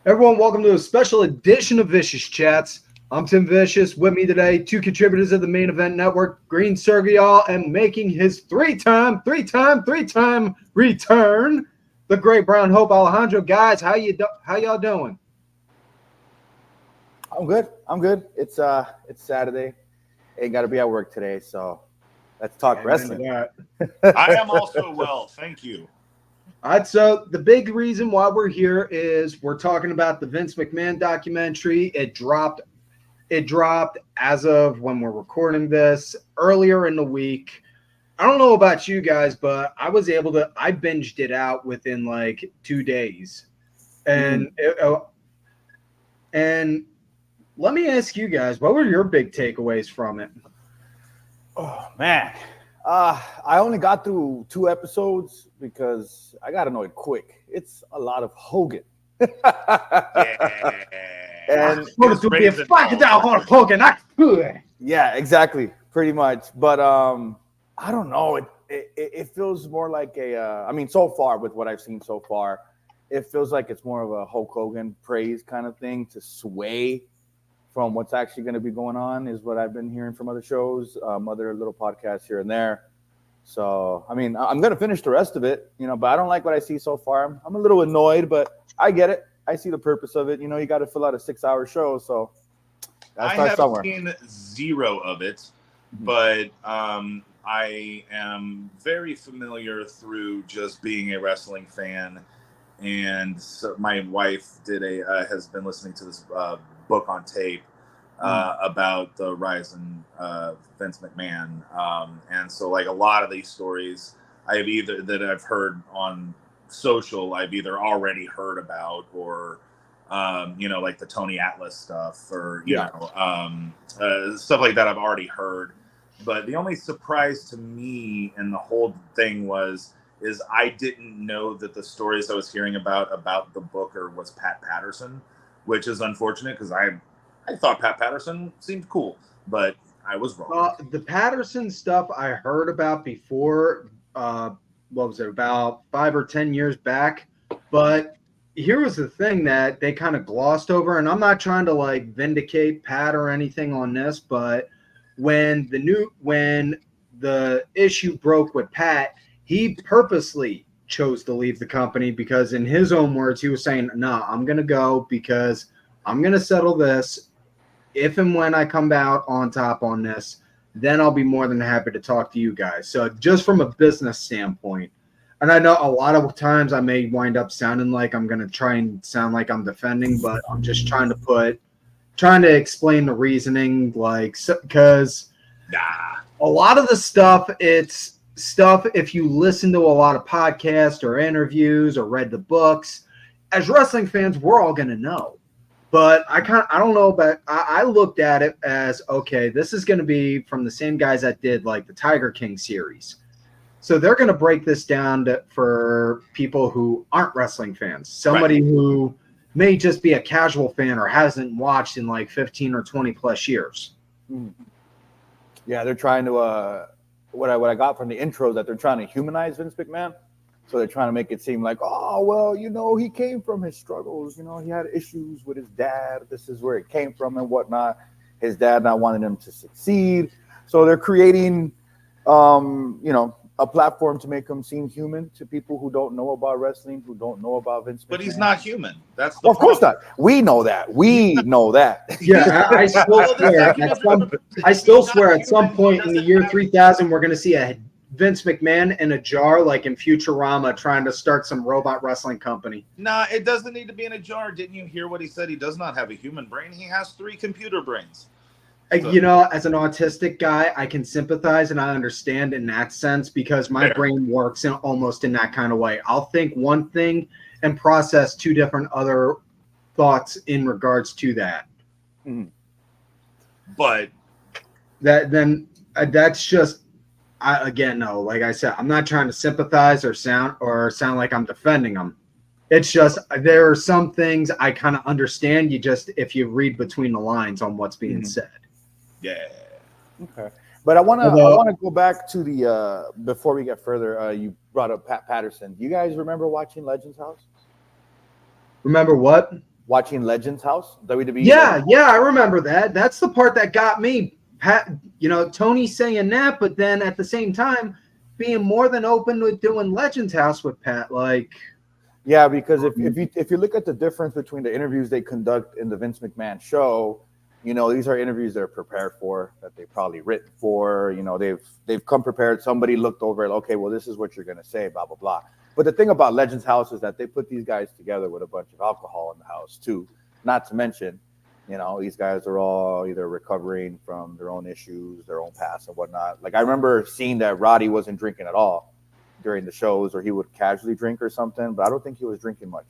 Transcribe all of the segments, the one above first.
Everyone, welcome to a special edition of Vicious Chats. I'm Tim Vicious. With me today, two contributors of the Main Event Network, Green Circle, and making his three-time return, the Great Brown Hope Alejandro. Guys, how y'all doing? I'm good. It's Saturday. Ain't got to be at work today, so let's talk wrestling. I am also well, thank you. All right, so the big reason why we're here is we're talking about the Vince McMahon documentary. It dropped as of when we're recording this earlier in the week. I don't know about you guys, but I binged it out within like 2 days. And and let me ask you guys, what were your big takeaways from it? Oh man. I only got through 2 episodes because I got annoyed quick. It's a lot of Hogan. And yeah, exactly, pretty much. But I don't know. It feels more like so far with what I've seen so far, it feels like it's more of a Hulk Hogan praise kind of thing to sway from what's actually going to be going on, is what I've been hearing from other shows, other little podcasts here and there. So, I'm going to finish the rest of it, but I don't like what I see so far. I'm a little annoyed, but I get it. I see the purpose of it. You got to fill out a 6-hour show, so I have seen 0 of it, but I am very familiar through just being a wrestling fan, and so my wife has been listening to this book on tape about the rise in Vince McMahon, and so like a lot of these stories I've heard on social, I've either already heard about or like the Tony Atlas stuff or stuff like that I've already heard. But the only surprise to me in the whole thing is I didn't know that the stories I was hearing about the Booker was Pat Patterson, which is unfortunate because I thought Pat Patterson seemed cool, but I was wrong. The Patterson stuff I heard about before, what was it, about 5 or 10 years back? But here was the thing that they kind of glossed over, and I'm not trying to like vindicate Pat or anything on this, but when the issue broke with Pat, he purposely chose to leave the company because, in his own words, he was saying, "No, I'm going to go because I'm going to settle this. If and when I come out on top on this, then I'll be more than happy to talk to you guys." So just from a business standpoint, and I know a lot of times I may wind up sounding like I'm going to try and sound like I'm defending, but I'm just trying to explain the reasoning, because a lot of the stuff, it's stuff, if you listen to a lot of podcasts or interviews or read the books, as wrestling fans, we're all going to know. But I don't know, but I looked at it as, okay, this is going to be from the same guys that did like the Tiger King series. So they're going to break this down for people who aren't wrestling fans. Somebody who may just be a casual fan or hasn't watched in like 15 or 20 plus years. Yeah, they're trying to, what I got from the intro, that they're trying to humanize Vince McMahon. So they're trying to make it seem like, oh, well, he came from his struggles. He had issues with his dad. This is where it came from and whatnot. His dad not wanting him to succeed. So they're creating, a platform to make him seem human to people who don't know about wrestling, who don't know about Vince McMahon. But he's not human. That's the of course not. We know that. Yeah, I still swear at some point in the year 3000, we're going to see a Vince McMahon in a jar, like in Futurama, trying to start some robot wrestling company. Nah, it doesn't need to be in a jar. Didn't you hear what he said? He does not have a human brain. He has 3 computer brains. So, as an autistic guy, I can sympathize and I understand in that sense because my brain works almost in that kind of way. I'll think one thing and process 2 different other thoughts in regards to that. But that's just, no. Like I said, I'm not trying to sympathize or sound like I'm defending them. It's just there are some things I kind of understand. If you read between the lines on what's being said. Yeah. Okay. But I want to go back to the before we get further. You brought up Pat Patterson. Do you guys remember watching Legends House? Remember what? watching Legends House, WWE. Yeah, yeah, I remember that. That's the part that got me. Pat, Tony saying that, but then at the same time, being more than open with doing Legends House with Pat, like. Yeah, because if you look at the difference between the interviews they conduct in the Vince McMahon show, these are interviews they're prepared for, that they've probably written for. They've come prepared. Somebody looked over it. Okay, well, this is what you're going to say, blah, blah, blah. But the thing about Legends House is that they put these guys together with a bunch of alcohol in the house, too. Not to mention, these guys are all either recovering from their own issues, their own past and whatnot. Like, I remember seeing that Roddy wasn't drinking at all during the shows, or he would casually drink or something, but I don't think he was drinking much.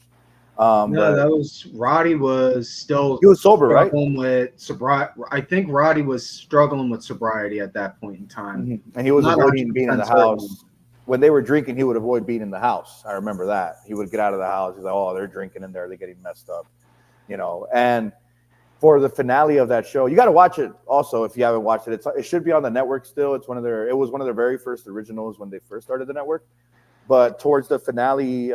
Roddy was still. He was sober, right? With sobriety. I think Roddy was struggling with sobriety at that point in time, and he was avoiding being in the house. When they were drinking, he would avoid being in the house. I remember that. He would get out of the house. He's like, "Oh, they're drinking in there. They're getting messed up," And for the finale of that show, you got to watch it. Also, if you haven't watched it, it should be on the network still. It was one of their very first originals when they first started the network. But towards the finale,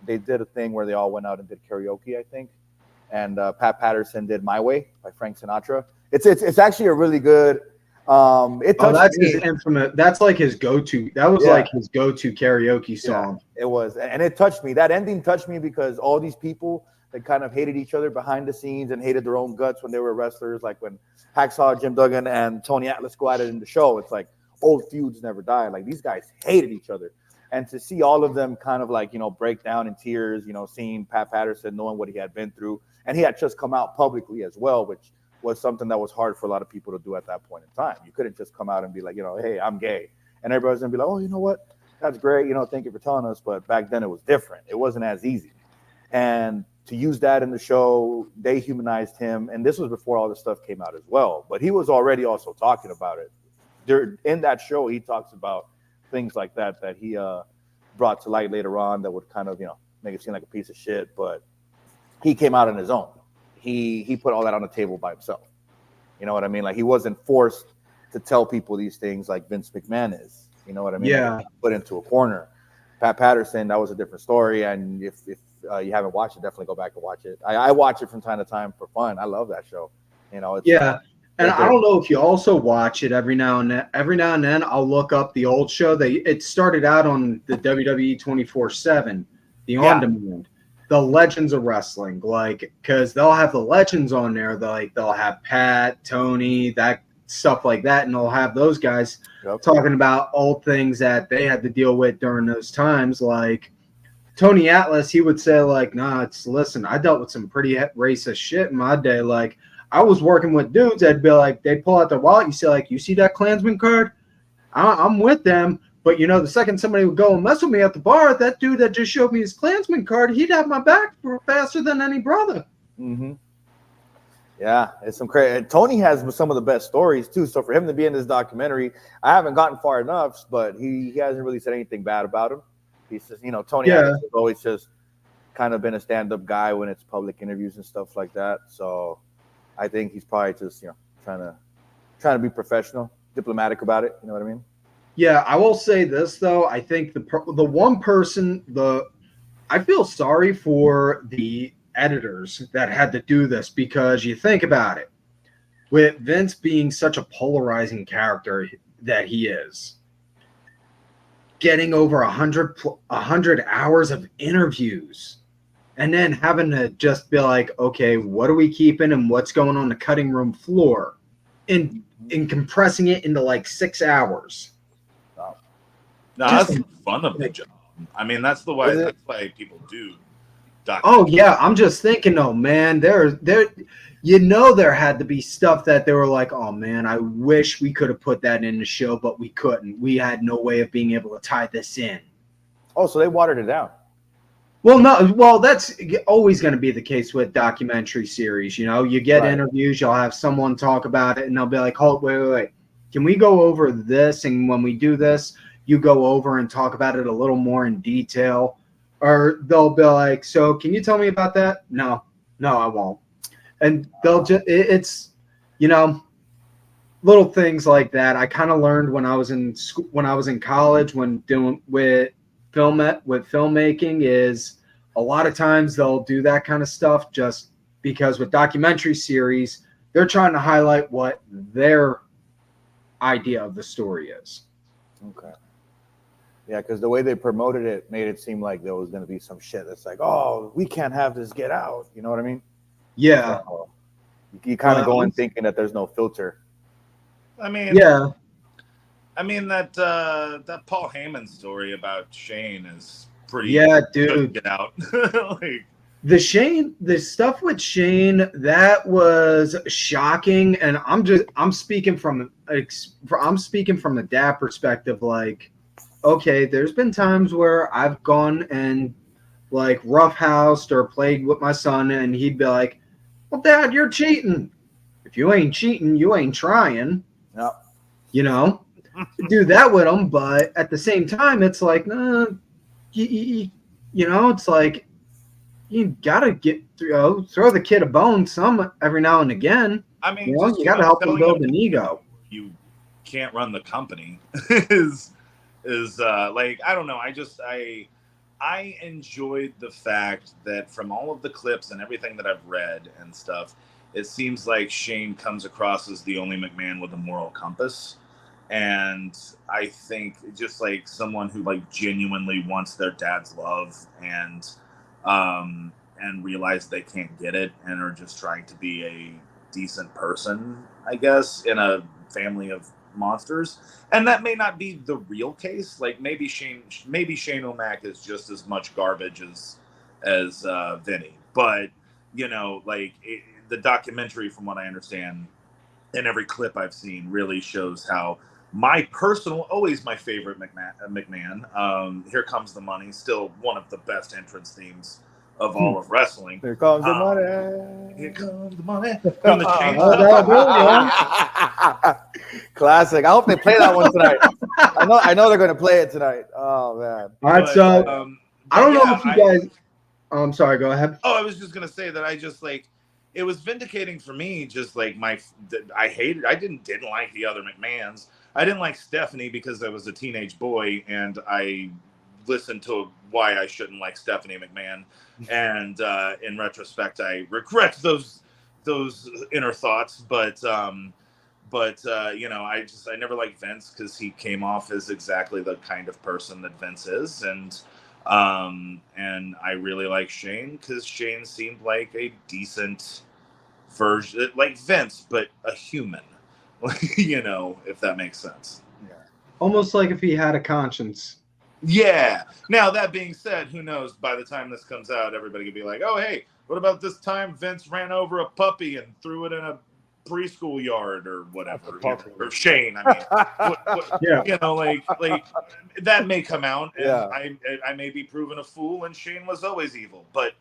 they did a thing where they all went out and did karaoke, I think. And Pat Patterson did "My Way" by Frank Sinatra. It's actually a really good. That's his infamous. That's like his go-to. That was like his go-to karaoke song. Yeah, it was, and it touched me. That ending touched me because all these people that kind of hated each other behind the scenes and hated their own guts when they were wrestlers, like when Hacksaw Jim Duggan and Tony Atlas go at it in the show. It's like old feuds never die. Like, these guys hated each other. And to see all of them kind of like, break down in tears, seeing Pat Patterson, knowing what he had been through. And he had just come out publicly as well, which was something that was hard for a lot of people to do at that point in time. You couldn't just come out and be like, hey, I'm gay. And everybody's going to be like, oh, you know what? That's great. Thank you for telling us. But back then it was different. It wasn't as easy. And to use that in the show, they humanized him. And this was before all this stuff came out as well. But he was already also talking about it. In that show, he talks about things like that he brought to light later on that would kind of, make it seem like a piece of shit. But he came out on his own. He put all that on the table by himself. You know what I mean? Like, he wasn't forced to tell people these things like Vince McMahon is. You know what I mean? Yeah. Like, put into a corner. Pat Patterson, that was a different story. And if you haven't watched it, definitely go back and watch it. I watch it from time to time for fun. I love that show. And I don't know if you also watch it every now and then. Every now and then, I'll look up the old show. It started out on the WWE 24/7, the on-demand, the Legends of Wrestling, because they'll have the legends on there. They'll have Pat, Tony, that stuff like that, and they'll have those guys talking about old things that they had to deal with during those times. Like Tony Atlas, he would say listen, I dealt with some pretty racist shit in my day. Like, I was working with dudes that'd be like, they'd pull out their wallet. You say, like, you see that Klansman card? I'm with them. But, the second somebody would go and mess with me at the bar, that dude that just showed me his Klansman card, he'd have my back faster than any brother. Mm-hmm. Yeah, it's some crazy. Tony has some of the best stories, too. So for him to be in this documentary, I haven't gotten far enough, but he hasn't really said anything bad about him. He says, Tony has always just kind of been a stand-up guy when it's public interviews and stuff like that. So I think he's probably just, trying to be professional, diplomatic about it. You know what I mean? Yeah, I will say this though. I think the one person I feel sorry for the editors that had to do this, because you think about it, with Vince being such a polarizing character that he is, getting over 100 hours of interviews, and then having to just be like, okay, what are we keeping and what's going on the cutting room floor, in compressing it into like 6 hours. No, that's the fun of the job. I mean, that's why people do. Oh yeah, I'm just thinking, oh man, there had to be stuff that they were like, oh man, I wish we could have put that in the show, but we couldn't. We had no way of being able to tie this in. Oh, so they watered it down. Well, that's always going to be the case with documentary series. You get interviews, you'll have someone talk about it, and they'll be like, "Oh, wait. Can we go over this? And when we do this, you go over and talk about it a little more in detail." Or they'll be like, "So can you tell me about that?" No, I won't. And they'll just, it's, little things like that. I kind of learned when I was in school, when I was in college, when doing with filmmaking, is a lot of times they'll do that kind of stuff just because with documentary series, they're trying to highlight what their idea of the story is. Okay. Yeah, because the way they promoted it made it seem like there was going to be some shit that's like, oh, we can't have this get out. You know what I mean? Yeah. So, you kind of go in thinking that there's no filter. I mean, yeah. I mean that Paul Heyman story about Shane is pretty. Yeah, dude. Get out. Like, the stuff with Shane, that was shocking, and I'm speaking from the dad perspective. Like, okay, there's been times where I've gone and like roughhoused or played with my son, and he'd be like, "Well, Dad, you're cheating. If you ain't cheating, you ain't trying." No. You know, do that with him, but at the same time, it's like, nah, you know, it's like you gotta throw the kid a bone some every now and again. I mean, you know, you gotta help him build an ego. You can't run the company. is like, I don't know. I enjoyed the fact that from all of the clips and everything that I've read and stuff, it seems like Shane comes across as the only McMahon with a moral compass. And I think just like someone who like genuinely wants their dad's love and realize they can't get it and are just trying to be a decent person, I guess, in a family of monsters. And that may not be the real case. Like maybe Shane O'Mac is just as much garbage as Vinny. But you know, like the documentary, from what I understand, and every clip I've seen, really shows how always my favorite McMahon. Here Comes the Money, still one of the best entrance themes of all of wrestling. Here comes the money. Here comes the money. From the chain. Classic. I hope they play that one tonight. I know they're going to play it tonight. Oh man. All right, so I don't know if you guys. I'm sorry. Go ahead. Oh, I was just going to say that I just like. It was vindicating for me. Just like I didn't like the other McMahons. I didn't like Stephanie because I was a teenage boy and I listened to why I shouldn't like Stephanie McMahon. And in retrospect, I regret those inner thoughts. But you know, I never liked Vince because he came off as exactly the kind of person that Vince is. And I really like Shane because Shane seemed like a decent version, like Vince, but a human. You know, if that makes sense. Yeah. Almost like if he had a conscience. Yeah. Now, that being said, who knows? By the time this comes out, everybody could be like, oh, hey, what about this time Vince ran over a puppy and threw it in a preschool yard or whatever? Or Shane, I mean. Yeah. You know, like that may come out, and yeah. I may be proven a fool, and Shane was always evil. But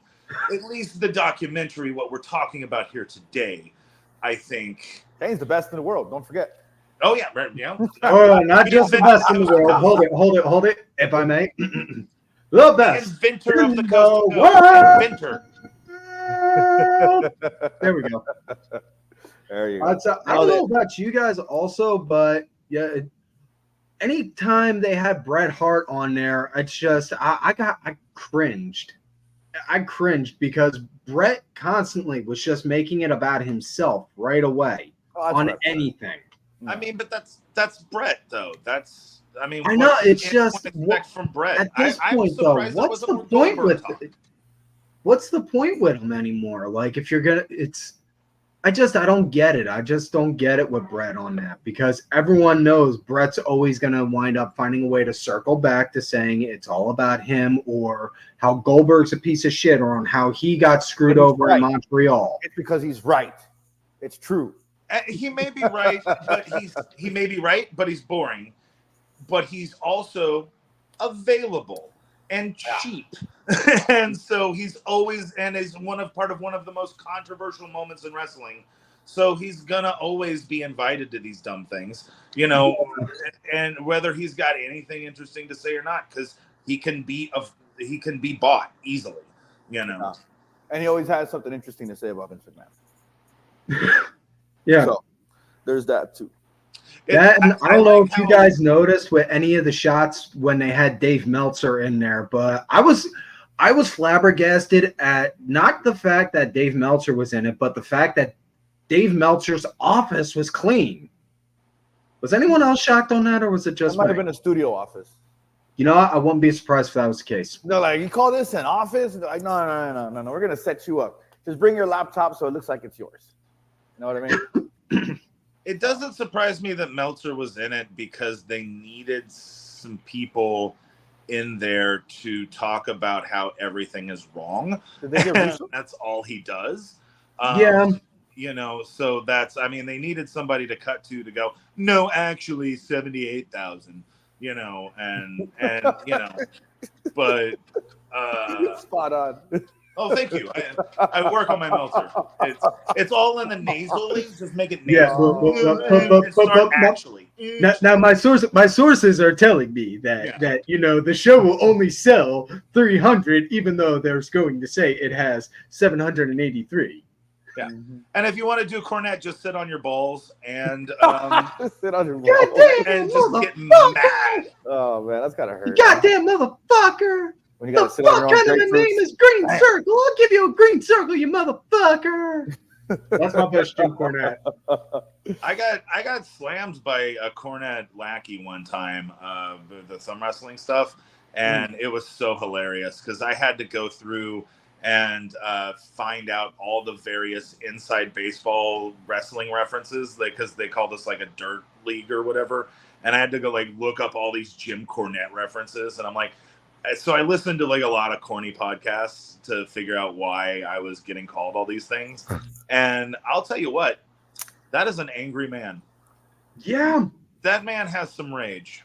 at least the documentary, what we're talking about here today, I think... Shane's the best in the world. Don't forget. Oh yeah, right. Yeah. Oh, not just the best in the world. Hold it, if I may. The best. Inventor of the custom inventor. There we go. There you go. I don't know about you guys also, but yeah, anytime they had Bret Hart on there, it's just I cringed. I cringed because Bret constantly was just making it about himself right away on anything. I mean, but that's Bret though. I know it's just from Bret. At this point though, what's the point with it? What's the point with him anymore? Like if you're gonna, I don't get it. I just don't get it with Bret on that because everyone knows Bret's always going to wind up finding a way to circle back to saying it's all about him or how Goldberg's a piece of shit or on how he got screwed over in Montreal. It's because he's right. It's true. He may be right, but he's boring. But he's also available and cheap. And so he's always and is part of one of the most controversial moments in wrestling. So he's gonna always be invited to these dumb things, you know, and whether he's got anything interesting to say or not, because he can be bought easily, you know. And he always has something interesting to say about Vince McMahon. Yeah. So there's that too. I don't know if you guys noticed with any of the shots when they had Dave Meltzer in there, but I was I was flabbergasted at not the fact that Dave Meltzer was in it, but the fact that Dave Meltzer's office was clean. Was anyone else shocked on that, or was it just It might me? have been a studio office. You know what? I wouldn't be surprised if that was the case. No, like, you call this an office? Like, no. We're going to set you up. Just bring your laptop so it looks like it's yours. You know what I mean? It doesn't surprise me that Meltzer was in it because they needed some people in there to talk about how everything is wrong. That's all he does. Yeah. You know, so that's, I mean, they needed somebody to cut to go, no, actually 78,000, you know, and you know, but spot on. Oh, thank you. I work on my Meltzer. It's all in the nasally. Just make it nasal. Yeah. Actually. Now my sources are telling me that you know the show will only sell 300, even though there's going to say it has 783. Yeah. And if you want to do cornet, just sit on your balls and sit on your balls and just get mad. Oh man, that's gotta hurt. You goddamn motherfucker! When you gotta sit on your own grapefruits. The name is Green Circle. I'll give you a green circle, you motherfucker. That's my best Jim Cornette. I got slammed by a cornet lackey one time, the thumb wrestling stuff, and it was so hilarious because I had to go through and find out all the various inside baseball wrestling references because they called us like a dirt league or whatever, and I had to go like look up all these Jim Cornette references, and I'm like, so I listened to like a lot of corny podcasts to figure out why I was getting called all these things, and I'll tell you what, that is an angry man. Yeah, that man has some rage.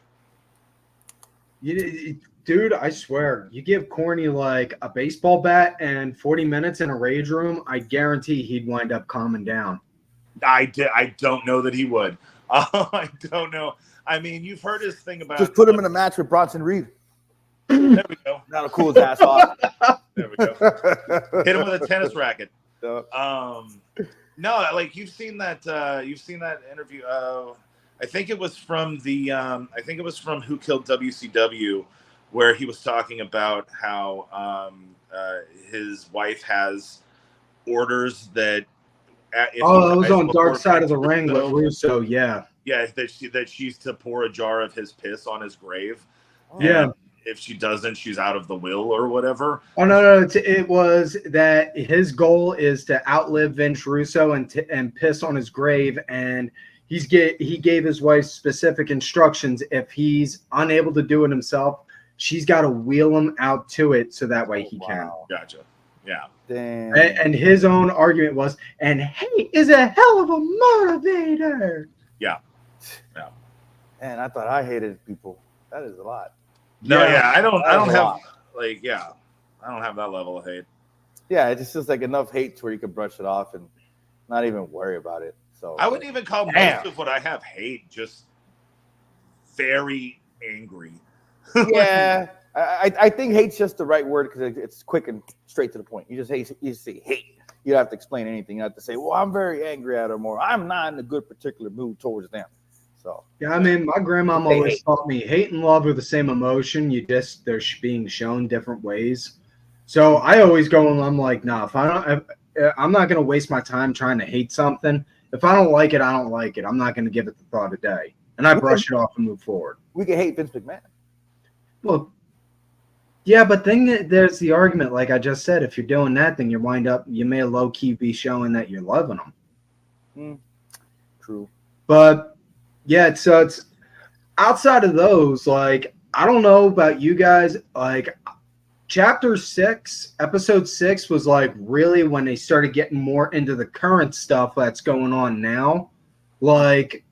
Dude, I swear, you give Corny like a baseball bat and 40 minutes in a rage room, I guarantee he'd wind up calming down. I don't know that he would. I don't know. I mean, you've heard his thing about just put him in a match with Bronson Reed. There we go. That'll cool his ass off. There we go. Hit him with a tennis racket. No, like you've seen that interview. I think it was from Who Killed WCW, where he was talking about how his wife has orders that. That was on Dark Side of the Ring with Russo. Yeah, that she's to pour a jar of his piss on his grave. Yeah. If she doesn't, she's out of the will or whatever. Oh no! It was that his goal is to outlive Vince Russo and piss on his grave, and he gave his wife specific instructions. If he's unable to do it himself, she's got to wheel him out to it so that way he can. Gotcha. Yeah. Damn. And his own argument was, and hate is a hell of a motivator. Yeah. Man, I thought I hated people. That is a lot. No, I don't have I don't have that level of hate. Yeah, it just feels like enough hate to where you can brush it off and not even worry about it. So I wouldn't even call most of what I have hate, just very angry. Yeah, I think hate's just the right word because it's quick and straight to the point. You just say hate. You don't have to explain anything. You don't have to say, well, I'm very angry at them, or I'm not in a good particular mood towards them. So yeah, I mean, my grandmom always taught me hate and love are the same emotion. They're being shown different ways. So I always go and I'm like, nah, I'm not gonna waste my time trying to hate something. If I don't like it, I don't like it. I'm not gonna give it the thought of day, and I brush it off and move forward. We can hate Vince McMahon. Well, yeah, but then there's the argument, like I just said, if you're doing that, then you may low key be showing that you're loving them. True, but. Yeah, so it's outside of those, like, I don't know about you guys, like, Chapter 6, Episode 6 was, like, really when they started getting more into the current stuff that's going on now. Like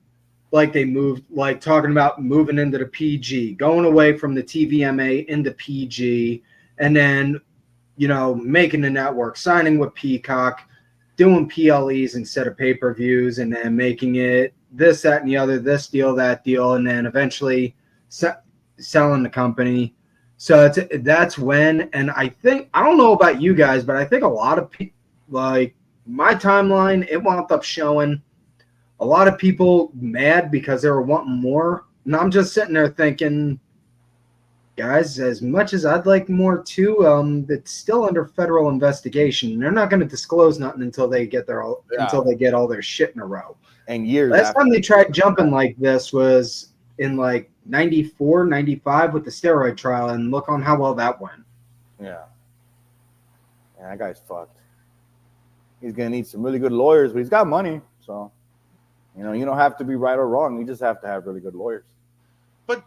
they moved, like, talking about moving into the PG, going away from the TVMA into PG, and then, you know, making the network, signing with Peacock, doing PLEs instead of pay-per-views, and then making it this, that, and the other, this deal, that deal, and then eventually selling the company. So that's when, and I don't know about you guys, but I think a lot of people, like my timeline, it wound up showing a lot of people mad because they were wanting more. And I'm just sitting there thinking, guys, as much as I'd like more too, it's still under federal investigation. They're not going to disclose nothing until they get until they get all their shit in a row. And years Last time they tried jumping like this was in like 94, 95 with the steroid trial, and look on how well that went. Yeah. Yeah, that guy's fucked. He's gonna need some really good lawyers, but he's got money, so you don't have to be right or wrong. You just have to have really good lawyers. But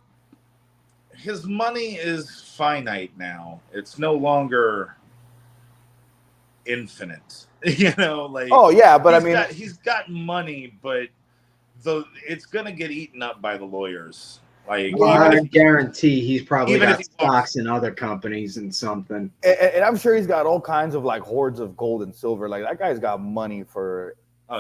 his money is finite now. It's no longer infinite. Oh yeah, but he's got money, but it's gonna get eaten up by the lawyers. Like, I guarantee he's probably got stocks in other companies and something. And I'm sure he's got all kinds of like hoards of gold and silver. Like that guy's got money for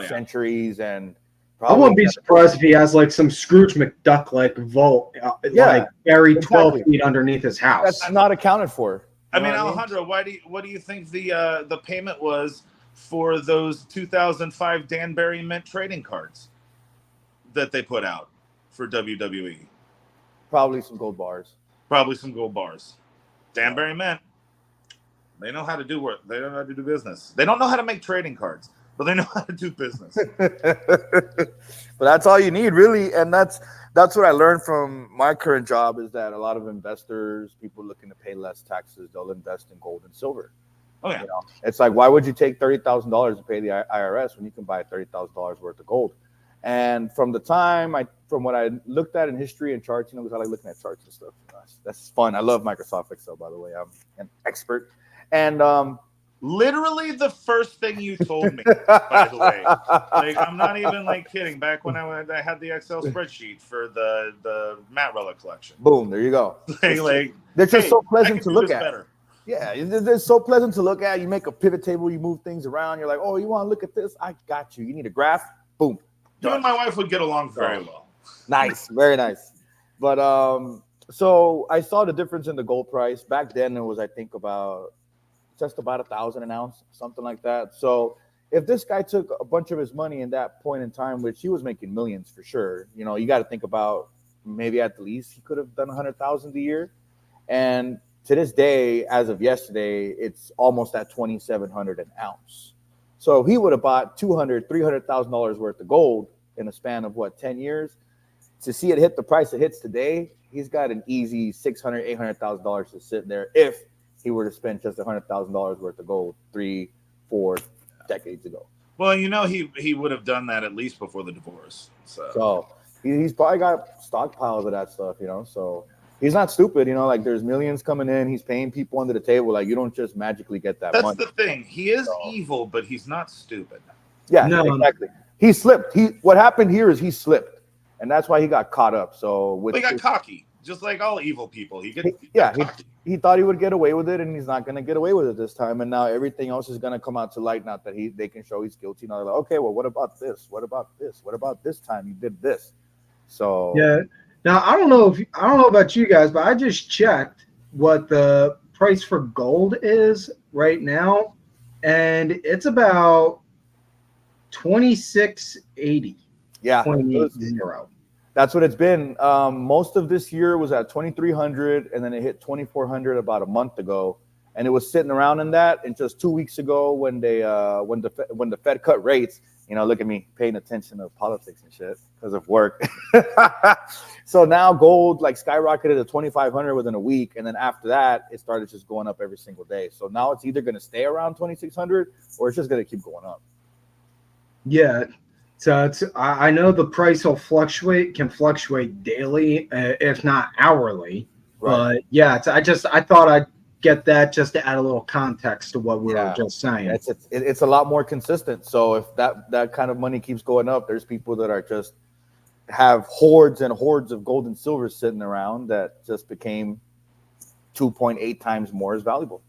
centuries, and I wouldn't be surprised if he has like some Scrooge McDuck like vault, like buried 12 feet underneath his house. That's not accounted for. Alejandro, what do you think the payment was for those 2005 Danbury Mint trading cards that they put out for WWE? Probably some gold bars. Danbury Mint. They know how to do work. They know how to do business. They don't know how to make trading cards, but they know how to do business. But that's all you need, really. And that's what I learned from my current job, is that a lot of investors, people looking to pay less taxes, they'll invest in gold and silver. Oh yeah. It's like, why would you take $30,000 to pay the IRS when you can buy $30,000 worth of gold? And from what I looked at in history and charts, because I like looking at charts and stuff. That's fun. I love Microsoft Excel, by the way. I'm an expert. And literally the first thing you told me, by the way. Like, I'm not even like kidding. Back when I had the Excel spreadsheet for the Matt Relic collection. Boom, there you go. They're just so pleasant to look at. Better. Yeah, they're so pleasant to look at. You make a pivot table, you move things around. You're like, oh, you want to look at this? I got you. You need a graph? Boom. You and my wife would get along very well. Nice, very nice. But so I saw the difference in the gold price. Back then it was, I think, just about 1,000 an ounce, something like that. So if this guy took a bunch of his money in that point in time, which he was making millions for sure, you got to think about maybe at the least he could have done 100,000 a year. And to this day, as of yesterday, it's almost at 2,700 an ounce. So he would have bought $300,000 worth of gold in a span of 10 years. To see it hit the price it hits today, he's got an easy $600,000, $800,000 to sit there if he were to spend just $100,000 worth of gold 3-4 decades ago. Well, he would have done that at least before the divorce. So he's probably got stockpiles of that stuff, So he's not stupid, like there's millions coming in. He's paying people under the table. Like, you don't just magically get that money. That's the thing. He is evil, but he's not stupid. Yeah, no, exactly. He slipped. What happened here is he slipped, and that's why he got caught up. So he got cocky, just like all evil people. He thought he would get away with it, and he's not going to get away with it this time. And now everything else is going to come out to light now that they can show he's guilty. Now they're like, okay, well, what about this? What about this? What about this time you did this? So yeah. Now, I don't know about you guys, but I just checked what the price for gold is right now, and it's about $26.80. Yeah, 28.0. That's what it's been. Most of this year was at 2,300, and then it hit 2,400 about a month ago, and it was sitting around in that. And just 2 weeks ago, when the Fed cut rates, look at me paying attention to politics and shit because of work. So now gold skyrocketed to 2,500 within a week, and then after that, it started just going up every single day. So now it's either going to stay around 2,600 or it's just going to keep going up. Yeah. So I know the price can fluctuate daily, if not hourly. Right. But yeah, I thought I'd get that just to add a little context to what we were just saying. It's a lot more consistent. So if that kind of money keeps going up, there's people that are just have hordes and hordes of gold and silver sitting around that just became 2.8 times more as valuable.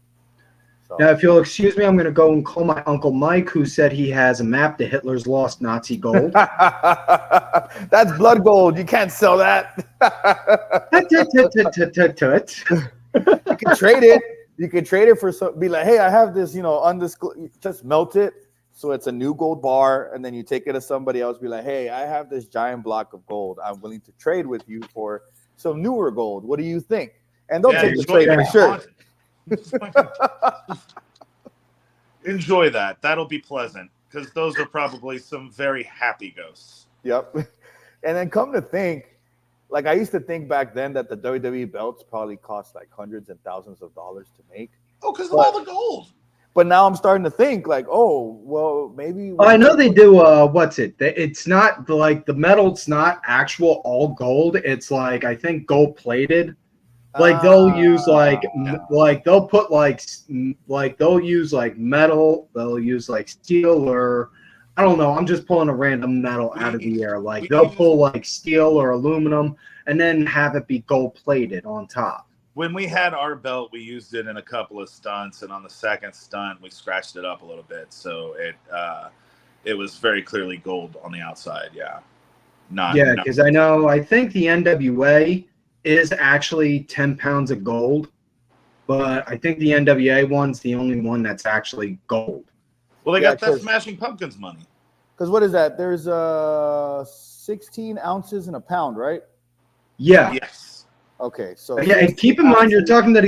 So. Now, if you'll excuse me, I'm going to go and call my Uncle Mike, who said he has a map to Hitler's lost Nazi gold. That's blood gold. You can't sell that. You can trade it. You can trade it for some. Be like, hey, I have this, undisclosed. Just melt it, so it's a new gold bar, and then you take it to somebody else. Be like, hey, I have this giant block of gold. I'm willing to trade with you for some newer gold. What do you think? And they'll take the trade for sure. Enjoy that. That'll be pleasant because those are probably some very happy ghosts. Yep. And then come to think, like I used to think back then that the WWE belts probably cost like hundreds and thousands of dollars to make. Oh, because of all the gold. But now I'm starting to think like, oh, well, maybe. I know they do. What's it? It's not like the metal's not actual all gold. It's like I think gold plated. Like they'll use like they'll put like they'll use like metal. They'll use like steel or I don't know. I'm just pulling a random metal out of the air. Like they'll pull like steel or aluminum and then have it be gold plated on top. When we had our belt, we used it in a couple of stunts, and on the second stunt, we scratched it up a little bit, so it was very clearly gold on the outside. Yeah, because I think the NWA is actually 10 pounds of gold, but I think the NWA one's the only one that's actually gold. Well, they got that Smashing Pumpkins money. Because what is that? There's 16 ounces in a pound, right? Yeah. Yes. Okay, so and keep in mind you're talking to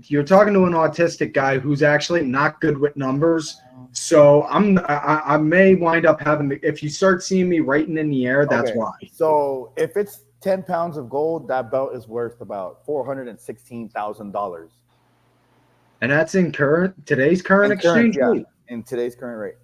you're talking to an autistic guy who's actually not good with numbers. So I may wind up having to, if you start seeing me writing in the air, that's why. So if it's 10 pounds of gold, that belt is worth about $416,000. And that's in today's current exchange rate. In today's current rate.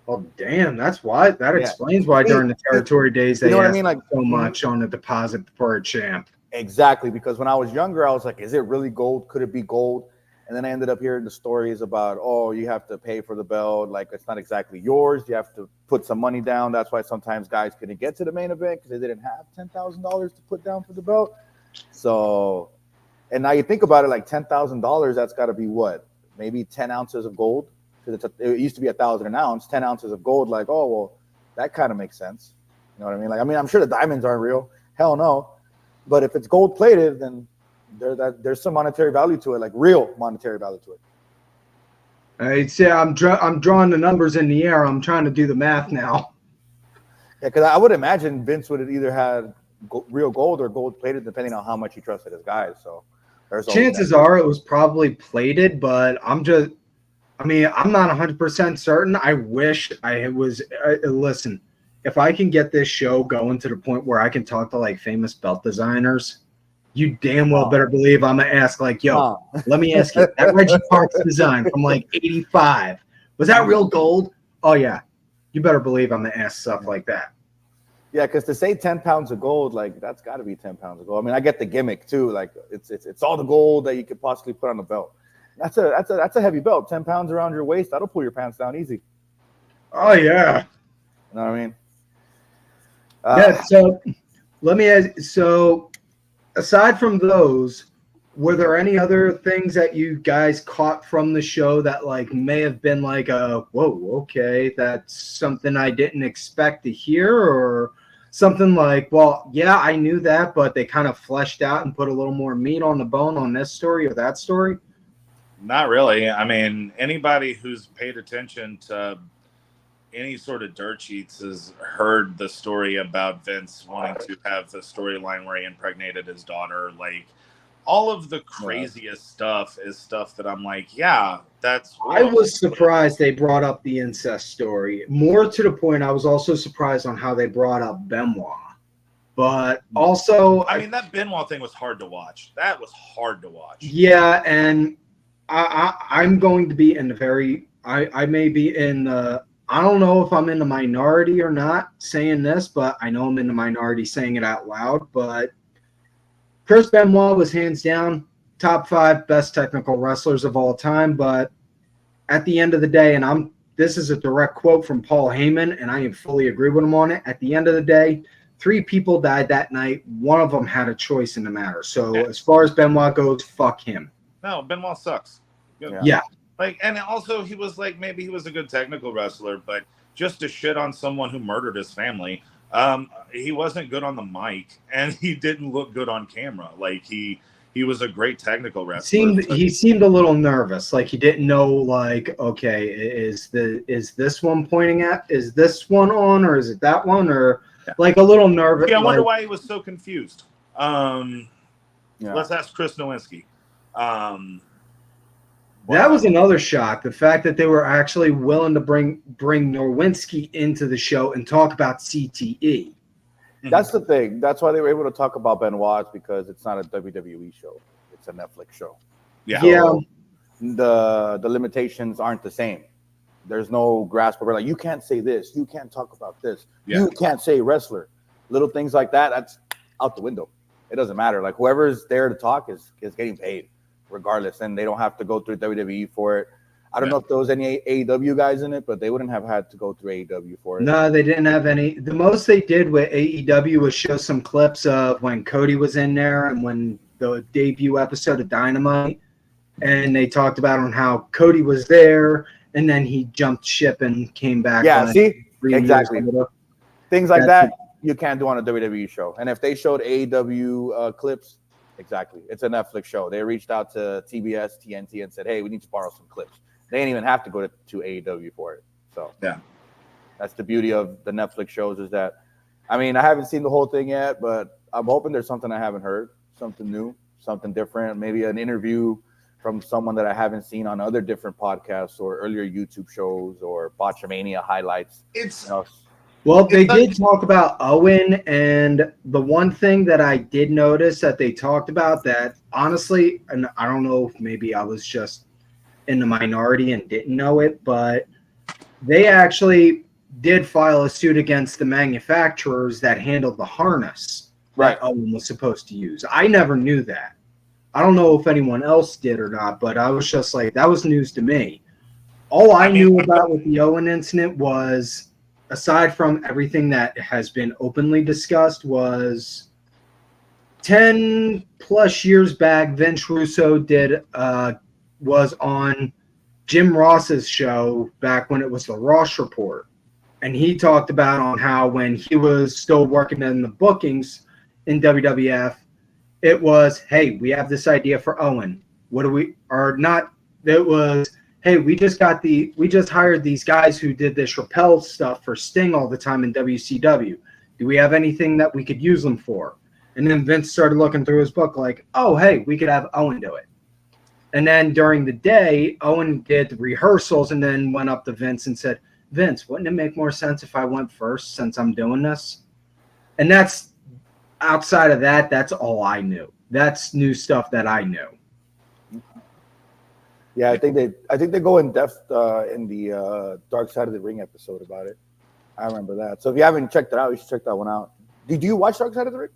Oh damn! That's why. That explains why during the territory days they asked like so much on the deposit for a champ. Exactly, because when I was younger, I was like, "Is it really gold? Could it be gold?" And then I ended up hearing the stories about, "Oh, you have to pay for the belt. Like it's not exactly yours. You have to put some money down." That's why sometimes guys couldn't get to the main event because they didn't have $10,000 to put down for the belt. So, and now you think about it, like $10,000, that's got to be what? Maybe 10 ounces of gold. Because it used to be 1,000 an ounce, 10 ounces of gold. Like, oh well, that kind of makes sense. You know what I mean? Like, I mean, I'm sure the diamonds aren't real. Hell no. But if it's gold plated, then there's some monetary value to it, like real monetary value to it. I'd say I'm drawing the numbers in the air. I'm trying to do the math now. Yeah, because I would imagine Vince would have either had real gold or gold plated, depending on how much he trusted his guys. So chances are it was probably plated, but I'm not 100% certain. I wish I was. Listen, if I can get this show going to the point where I can talk to like famous belt designers, you damn well better believe I'm gonna ask like, yo, let me ask you, that Reggie Parks design from like '85, was that real gold? Oh yeah, you better believe I'm gonna ask stuff like that. Yeah, because to say 10 pounds of gold, like that's got to be 10 pounds of gold. I mean, I get the gimmick too. Like it's all the gold that you could possibly put on the belt. That's a heavy belt. 10 pounds around your waist, that'll pull your pants down easy. Oh yeah. You know what I mean? Yeah. So let me ask. So aside from those, were there any other things that you guys caught from the show that like may have been like a whoa, okay, that's something I didn't expect to hear, or something like, well, yeah, I knew that, but they kind of fleshed out and put a little more meat on the bone on this story or that story? Not really. I mean, anybody who's paid attention to any sort of dirt sheets has heard the story about Vince wanting to have the storyline where he impregnated his daughter. Like, all of the craziest stuff is stuff that I'm like, yeah, that's. I was surprised they brought up the incest story. More to the point, I was also surprised on how they brought up Benoit. But also, I mean, that Benoit thing was hard to watch. That was hard to watch. Yeah, and I'm going to be in the very. I may be in the. I don't know if I'm in the minority or not saying this, but I know I'm in the minority saying it out loud. But Chris Benoit was hands down top 5 best technical wrestlers of all time. But at the end of the day, and this is a direct quote from Paul Heyman, and I fully agree with him on it. At the end of the day, 3 people died that night. One of them had a choice in the matter. So as far as Benoit goes, fuck him. No, Benoit sucks. Yeah. Like, and also he was like, maybe he was a good technical wrestler, but just to shit on someone who murdered his family, he wasn't good on the mic, and he didn't look good on camera. Like he was a great technical wrestler. He seemed a little nervous, like he didn't know, like, okay, is this one pointing at? Is this one on, or is it that one, or like a little nervous? Yeah, I wonder why he was so confused. Yeah. Let's ask Chris Nowinski. That was another shock. The fact that they were actually willing to bring Nowinski into the show and talk about CTE. That's the thing. That's why they were able to talk about Benoit, because it's not a WWE show. It's a Netflix show. Yeah. So the limitations aren't the same. There's no grasp over, like, you can't say this. You can't talk about this. Yeah. You can't say wrestler. Little things like that, that's out the window. It doesn't matter. Like, whoever's there to talk is getting paid regardless, and they don't have to go through WWE for it. I don't know if there was any AEW guys in it, but they wouldn't have had to go through AEW for it. No, they didn't have any. The most they did with AEW was show some clips of when Cody was in there and when the debut episode of Dynamite, and they talked about on how Cody was there, and then he jumped ship and came back. Yeah, see? Exactly. Things like that you can't do on a WWE show. And if they showed AEW clips, exactly. It's a Netflix show. They reached out to TBS, TNT, and said, hey, we need to borrow some clips. They didn't even have to go to AEW for it. So yeah, that's the beauty of the Netflix shows, is that, I mean, I haven't seen the whole thing yet, but I'm hoping there's something I haven't heard, something new, something different, maybe an interview from someone that I haven't seen on other different podcasts or earlier YouTube shows or Botchamania highlights. Well, they did talk about Owen, and the one thing that I did notice that they talked about that, honestly, and I don't know if maybe I was just in the minority and didn't know it, but they actually did file a suit against the manufacturers that handled the harness that Owen was supposed to use. I never knew that. I don't know if anyone else did or not, but I was just like, that was news to me. All I knew about with the Owen incident was, aside from everything that has been openly discussed, was 10 plus years back, Vince Russo was on Jim Ross's show back when it was the Ross Report. And he talked about on how when he was still working in the bookings in WWF, it was, hey, we have this idea for Owen. What do we, or not, it was, hey, we just hired these guys who did this rappel stuff for Sting all the time in WCW. Do we have anything that we could use them for? And then Vince started looking through his book like, oh, hey, we could have Owen do it. And then during the day, Owen did the rehearsals and then went up to Vince and said, Vince, wouldn't it make more sense if I went first since I'm doing this? And that's, outside of that, that's all I knew. That's new stuff that I knew. Yeah, I think they go in depth in the Dark Side of the Ring episode about it. I remember that. So if you haven't checked it out, you should check that one out. Did you watch Dark Side of the Ring?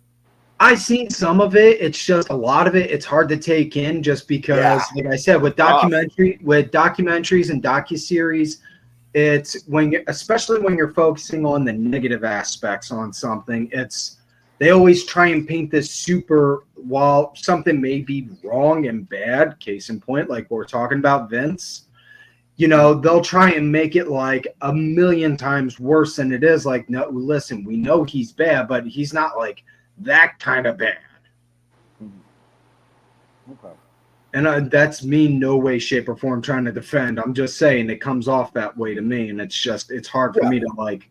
I've seen some of it. It's just a lot of it. It's hard to take in just because, like I said, with documentaries and docuseries, it's especially when you're focusing on the negative aspects on something, they always try and paint this super, while something may be wrong and bad, case in point, like we're talking about Vince, they'll try and make it like a million times worse than it is. Like, no, listen, we know he's bad, but he's not like that kind of bad. Okay. And that's me no way, shape, or form trying to defend. I'm just saying it comes off that way to me, and it's hard for me to like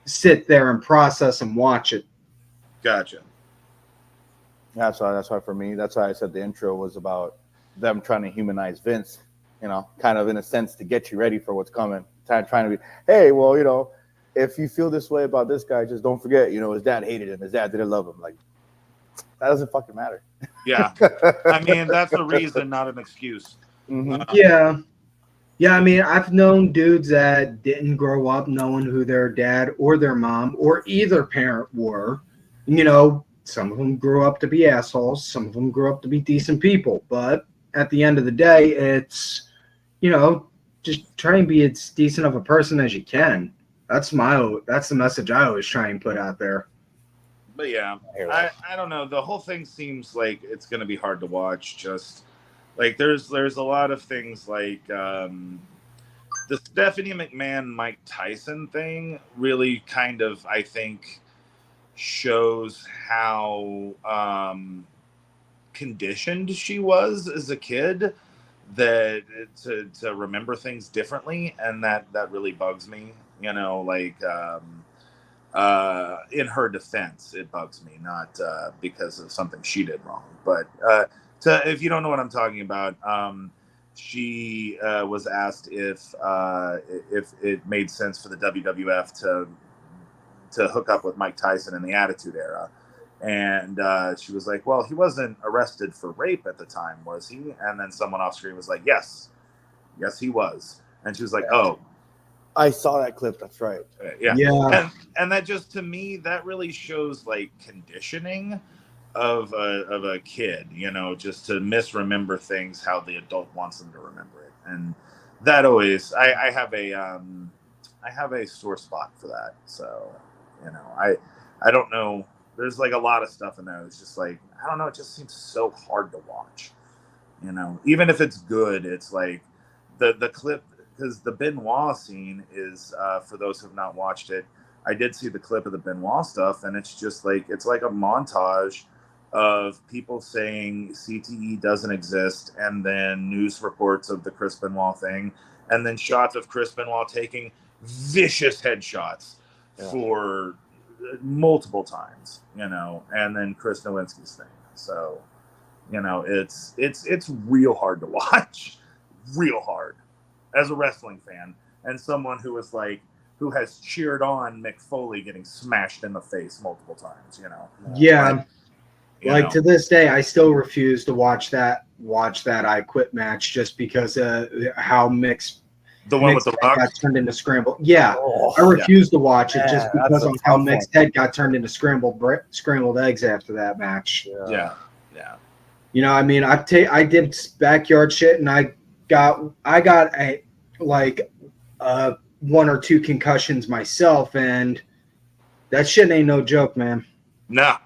sit there and process and watch it. Gotcha. That's why for me, that's why I said the intro was about them trying to humanize Vince, kind of in a sense to get you ready for what's coming. Trying to be, hey, well, if you feel this way about this guy, just don't forget, his dad hated him. His dad didn't love him. Like, that doesn't fucking matter. Yeah. I mean, that's a reason, not an excuse. Mm-hmm. Yeah, I mean, I've known dudes that didn't grow up knowing who their dad or their mom or either parent were. Some of them grew up to be assholes. Some of them grew up to be decent people. But at the end of the day, it's, just try and be as decent of a person as you can. That's the message I always try and put out there. But yeah, I don't know. The whole thing seems like it's going to be hard to watch. Just like there's a lot of things like the Stephanie McMahon, Mike Tyson thing really kind of, I think, shows how conditioned she was as a kid that to remember things differently, and that really bugs me. in her defense, it bugs me, not because of something she did wrong. But if you don't know what I'm talking about, she was asked if it made sense for the WWF to hook up with Mike Tyson in the Attitude Era. And she was like, well, he wasn't arrested for rape at the time, was he? And then someone off screen was like, yes, he was. And she was like, oh. I saw that clip. That's right. Yeah. And that just, to me, that really shows like conditioning of a kid, you know, just to misremember things how the adult wants them to remember it. And that always, I have a sore spot for that. So, you know, I don't know. There's like a lot of stuff in there. It's just like, I don't know. It just seems so hard to watch, you know, even if it's good. It's like the clip, because the Benoit scene is, for those who have not watched it, I did see the clip of the Benoit stuff, and it's just like, it's like a montage of people saying CTE doesn't exist, and then news reports of the Chris Benoit thing, and then shots of Chris Benoit taking vicious headshots for multiple times, you know, and then Chris Nowinski's thing. So, you know, it's real hard to watch, real hard, as a wrestling fan and someone who has cheered on Mick Foley getting smashed in the face multiple times, you know. Yeah. Like to this day, I still refuse to watch that I Quit match just because how Mick's with the Rock got turned into scrambled. Yeah, I refuse to watch it just because of how Mick's head got turned into scrambled eggs after that match. Yeah. You know, I mean, I did backyard shit, and I got one or two concussions myself, and that shit ain't no joke, man. No.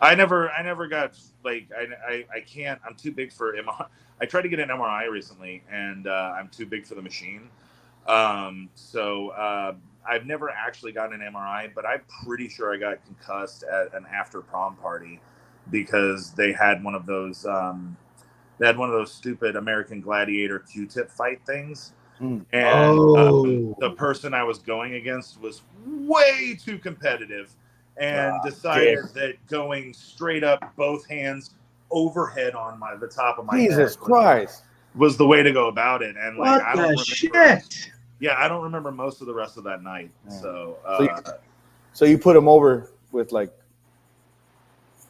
I never got, like, I can't, I'm too big for MRI. I tried to get an MRI recently, and I'm too big for the machine. So I've never actually gotten an MRI, but I'm pretty sure I got concussed at an after prom party because they had one of those stupid American Gladiator Q-tip fight things. And the person I was going against was way too competitive and decided that going straight up, both hands overhead on the top of my Jesus Christ was the way to go about it. And like, what the shit? Yeah, I don't remember most of the rest of that night. So you put him over with like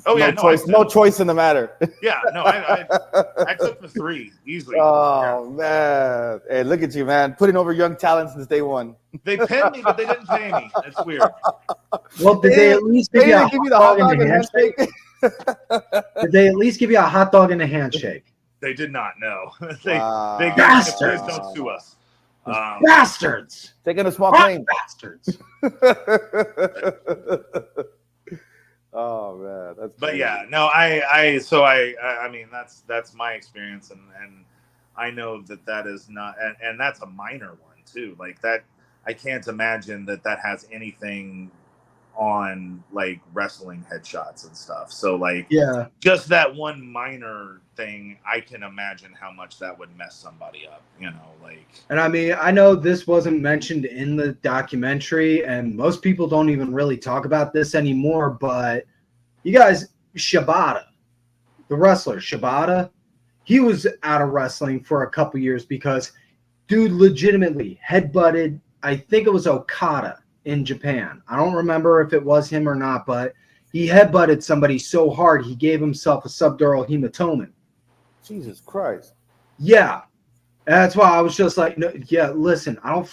no choice in the matter. Yeah, no, I took the 3 easily. Oh man, hey, look at you, man, putting over young talent since day one. They pinned me, but they didn't pay me. That's weird. Well, did they at least give you a hot dog and a handshake? Did they at least give you a hot dog and a handshake? They did not. No, they bastards. Please don't sue us. Bastards. Taking a small claim. Bastards. Oh man, that's. But crazy. yeah, no, I mean that's my experience, and I know that is not, and that's a minor one too. Like that, I can't imagine that has anything on like wrestling headshots and stuff. So like, yeah, just that one minor thing, I can imagine how much that would mess somebody up, you know, like. And I mean, I know this wasn't mentioned in the documentary, and most people don't even really talk about this anymore, but you guys, Shibata, the wrestler Shibata, he was out of wrestling for a couple years because dude legitimately headbutted, I think it was Okada in Japan. I don't remember if it was him or not, but he headbutted somebody so hard he gave himself a subdural hematoma. Jesus Christ. Yeah. That's why I was just like, no, yeah, listen, I don't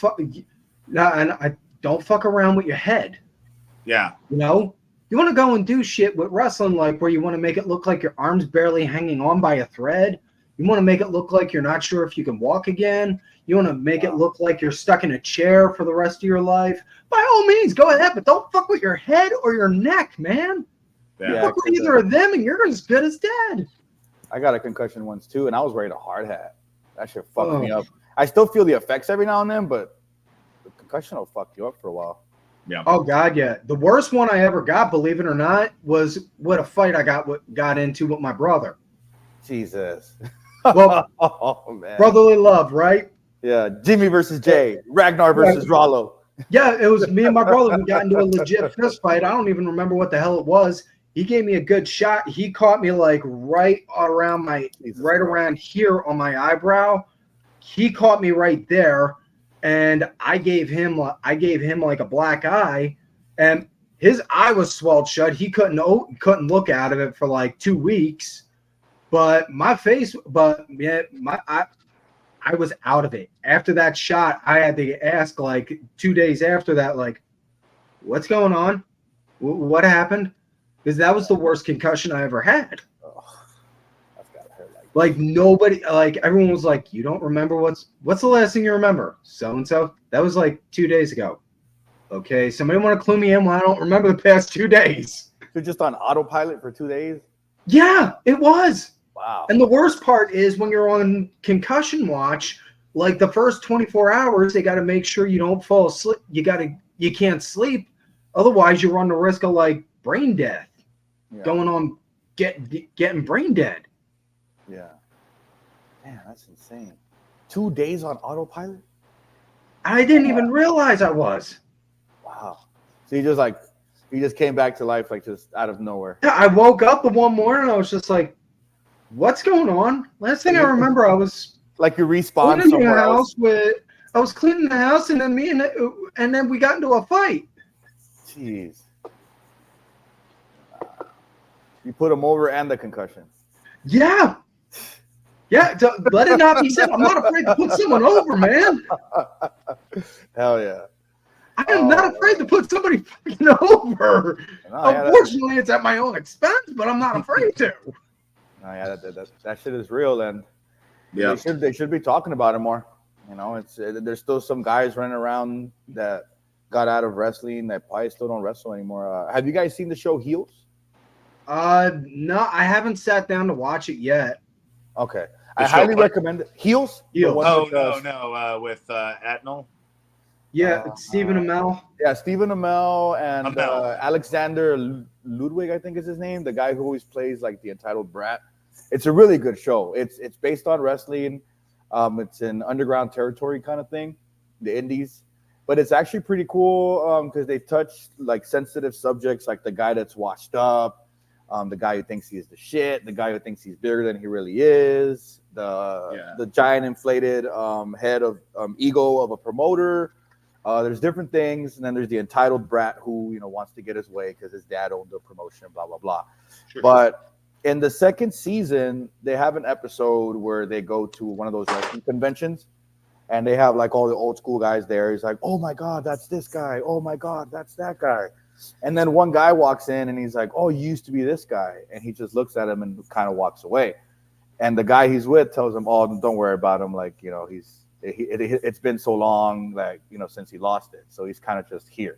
fuck around with your head. Yeah. You know? You want to go and do shit with wrestling, like where you want to make it look like your arm's barely hanging on by a thread. You want to make it look like you're not sure if you can walk again. You want to make it look like you're stuck in a chair for the rest of your life. By all means, go ahead, but don't fuck with your head or your neck, man. Yeah. Fuck with either of them, and you're as good as dead. I got a concussion once too, and I was wearing a hard hat. That shit fucked me up. I still feel the effects every now and then, but the concussion will fuck you up for a while. Yeah. Oh God, yeah. The worst one I ever got, believe it or not, was with a fight I got into with my brother. Jesus. Well, oh man. Brotherly love, right? Yeah, Jimmy versus Jay, Ragnar versus Rollo. Yeah, it was me and my brother. We got into a legit fist fight. I don't even remember what the hell it was. He gave me a good shot. He caught me like right around here on my eyebrow. He caught me right there, and I gave him like a black eye, and his eye was swelled shut. He couldn't look out of it for like 2 weeks. But my face, I was out of it. After that shot, I had to ask like 2 days after that, like, what's going on? What happened? Because that was the worst concussion I ever had. Oh, that's gotta hurt like nobody, like everyone was like, you don't remember what's the last thing you remember? So-and-so? That was like 2 days ago. Okay, somebody want to clue me in when I don't remember the past 2 days. You're just on autopilot for 2 days? Yeah, it was. Wow. And the worst part is when you're on concussion watch, like the first 24 hours, they got to make sure you don't fall asleep. You can't sleep. Otherwise, you run the risk of like brain death, going on getting brain dead. Yeah. Man, that's insane. 2 days on autopilot? I didn't even realize I was. Wow. So you just came back to life like just out of nowhere. Yeah, I woke up the one morning and I was just like, what's going on? Last thing I remember, I was like you respawned somewhere else. I was cleaning the house, and then and then we got into a fight. Jeez. You put him over and the concussion. Yeah. Yeah. Let it not be said. I'm not afraid to put someone over, man. Hell yeah. I am not afraid to put somebody fucking over. Unfortunately, it's at my own expense, but I'm not afraid to. No, yeah, that shit is real, and yeah, they should be talking about it more. You know, there's still some guys running around that got out of wrestling that probably still don't wrestle anymore. Have you guys seen the show Heels? No, I haven't sat down to watch it yet. Okay, I highly recommend it. Heels? No, with Atnell. Yeah, Stephen Amell. Yeah, Stephen Amell and Alexander Ludwig, I think is his name, the guy who always plays like the entitled brat. It's a really good show. It's based on wrestling. It's an underground territory kind of thing, the indies. But it's actually pretty cool because they touch like sensitive subjects, like the guy that's washed up, the guy who thinks he is the shit, the guy who thinks he's bigger than he really is, the giant inflated head of ego of a promoter. There's different things, and then there's the entitled brat who wants to get his way because his dad owned the promotion, blah blah blah. Sure. But in the second season, they have an episode where they go to one of those wrestling conventions, and they have like all the old school guys there. He's like, "Oh my God, that's this guy. Oh my God, that's that guy." And then one guy walks in, and he's like, "Oh, you used to be this guy," and he just looks at him and kind of walks away. And the guy he's with tells him, "Oh, don't worry about him. Like it's been so long, like since he lost it, so he's kind of just here."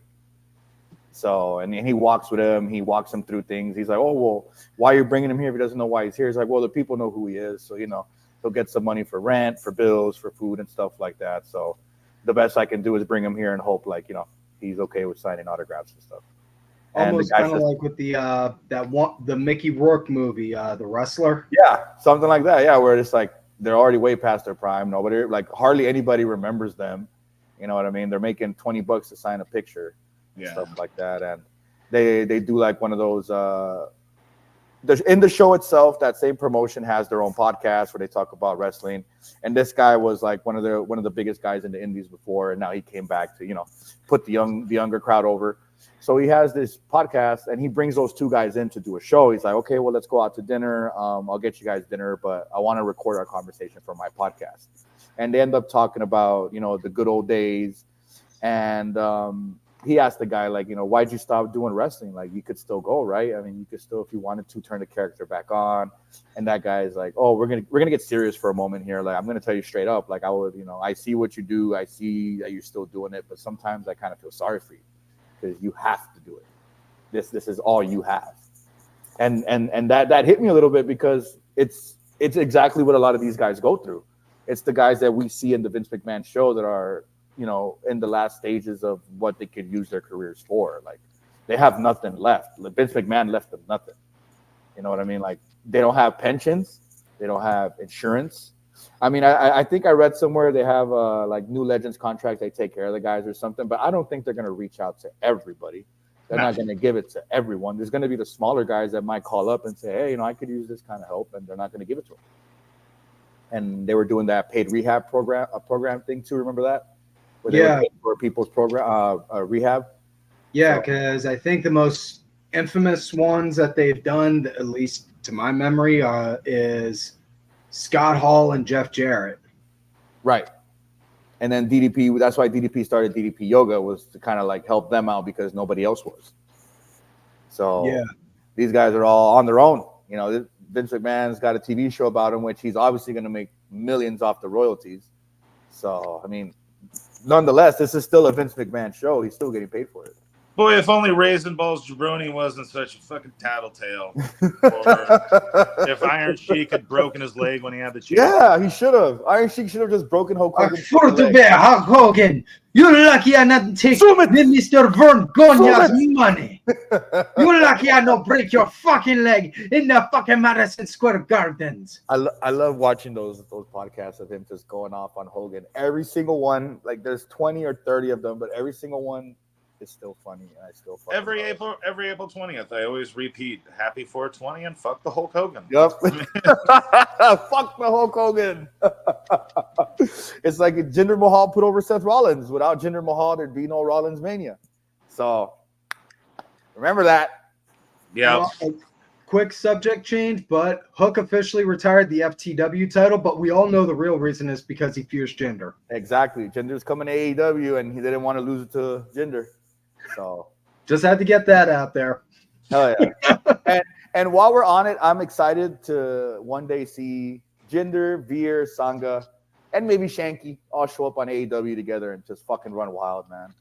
So, and he walks with him. He walks him through things. He's like, "Oh, well, why are you bringing him here if he doesn't know why he's here?" He's like, "Well, the people know who he is, so he'll get some money for rent, for bills, for food, and stuff like that. So, the best I can do is bring him here and hope, like he's okay with signing autographs and stuff." Almost kind of like with the Mickey Rourke movie, The Wrestler. Yeah, something like that. Yeah, where it's like they're already way past their prime. Nobody, like hardly anybody remembers them. You know what I mean? They're making $20 to sign a picture, stuff like that. And they do like one of those. In the show itself, that same promotion has their own podcast where they talk about wrestling. And this guy was like one of the biggest guys in the indies before, and now he came back to put the younger crowd over. So he has this podcast, and he brings those two guys in to do a show. He's like, "Okay, well, let's go out to dinner. I'll get you guys dinner, but I want to record our conversation for my podcast." And they end up talking about, the good old days. And he asked the guy, like, "Why'd you stop doing wrestling? Like, you could still go, right? I mean, you could still, if you wanted to, turn the character back on." And that guy is like, "Oh, we're gonna get serious for a moment here. Like, I'm gonna tell you straight up. Like, I see what you do. I see that you're still doing it, but sometimes I kind of feel sorry for you. Because you have to do it. This is all you have." And that hit me a little bit because it's exactly what a lot of these guys go through. It's the guys that we see in the Vince McMahon show that are, in the last stages of what they could use their careers for. Like, they have nothing left. Vince McMahon left them nothing. You know what I mean? Like, they don't have pensions. They don't have insurance. I mean, I think I read somewhere they have like new Legends contract. They take care of the guys or something, but I don't think they're going to reach out to everybody. They're not going to give it to everyone. There's going to be the smaller guys that might call up and say, hey, I could use this kind of help, and they're not going to give it to them. And they were doing that paid rehab program thing too. Remember that? Where they were paying for people's program rehab. Yeah, because I think the most infamous ones that they've done, at least to my memory, is Scott Hall and Jeff Jarrett. Right. And then DDP, that's why DDP started DDP Yoga, was to kind of like help them out because nobody else was. So these guys are all on their own. Vince McMahon's got a TV show about him, which he's obviously going to make millions off the royalties. So, I mean, nonetheless, this is still a Vince McMahon show. He's still getting paid for it. Boy, if only Raisin Balls Jabroni wasn't such a fucking tattletale. Or if Iron Sheik had broken his leg when he had the chance. Yeah, he should have. Iron Sheik should have just broken Hulk Hogan's leg. Hulk Hogan, you're lucky I not take Mr. Vern Gogna's money. You're lucky I not break your fucking leg in the fucking Madison Square Gardens. I love watching those podcasts of him just going off on Hogan. Every single one, like there's 20 or 30 of them, but every single one, it's still funny, and I still fuck every April 20th. I always repeat happy 420 and fuck the Hulk Hogan. Yep. Fuck the Hulk Hogan. It's like if Jinder Mahal put over Seth Rollins. Without Jinder Mahal, there'd be no Rollins Mania. So remember that. Yeah. Quick subject change, but Hook officially retired the FTW title, but we all know the real reason is because he fused Jinder. Exactly. Jinder's coming to AEW, and he didn't want to lose it to Jinder. So just had to get that out there. Hell yeah. and while we're on it, I'm excited to one day see Jinder, Veer, Sangha, and maybe Shanky all show up on AEW together and just fucking run wild, man.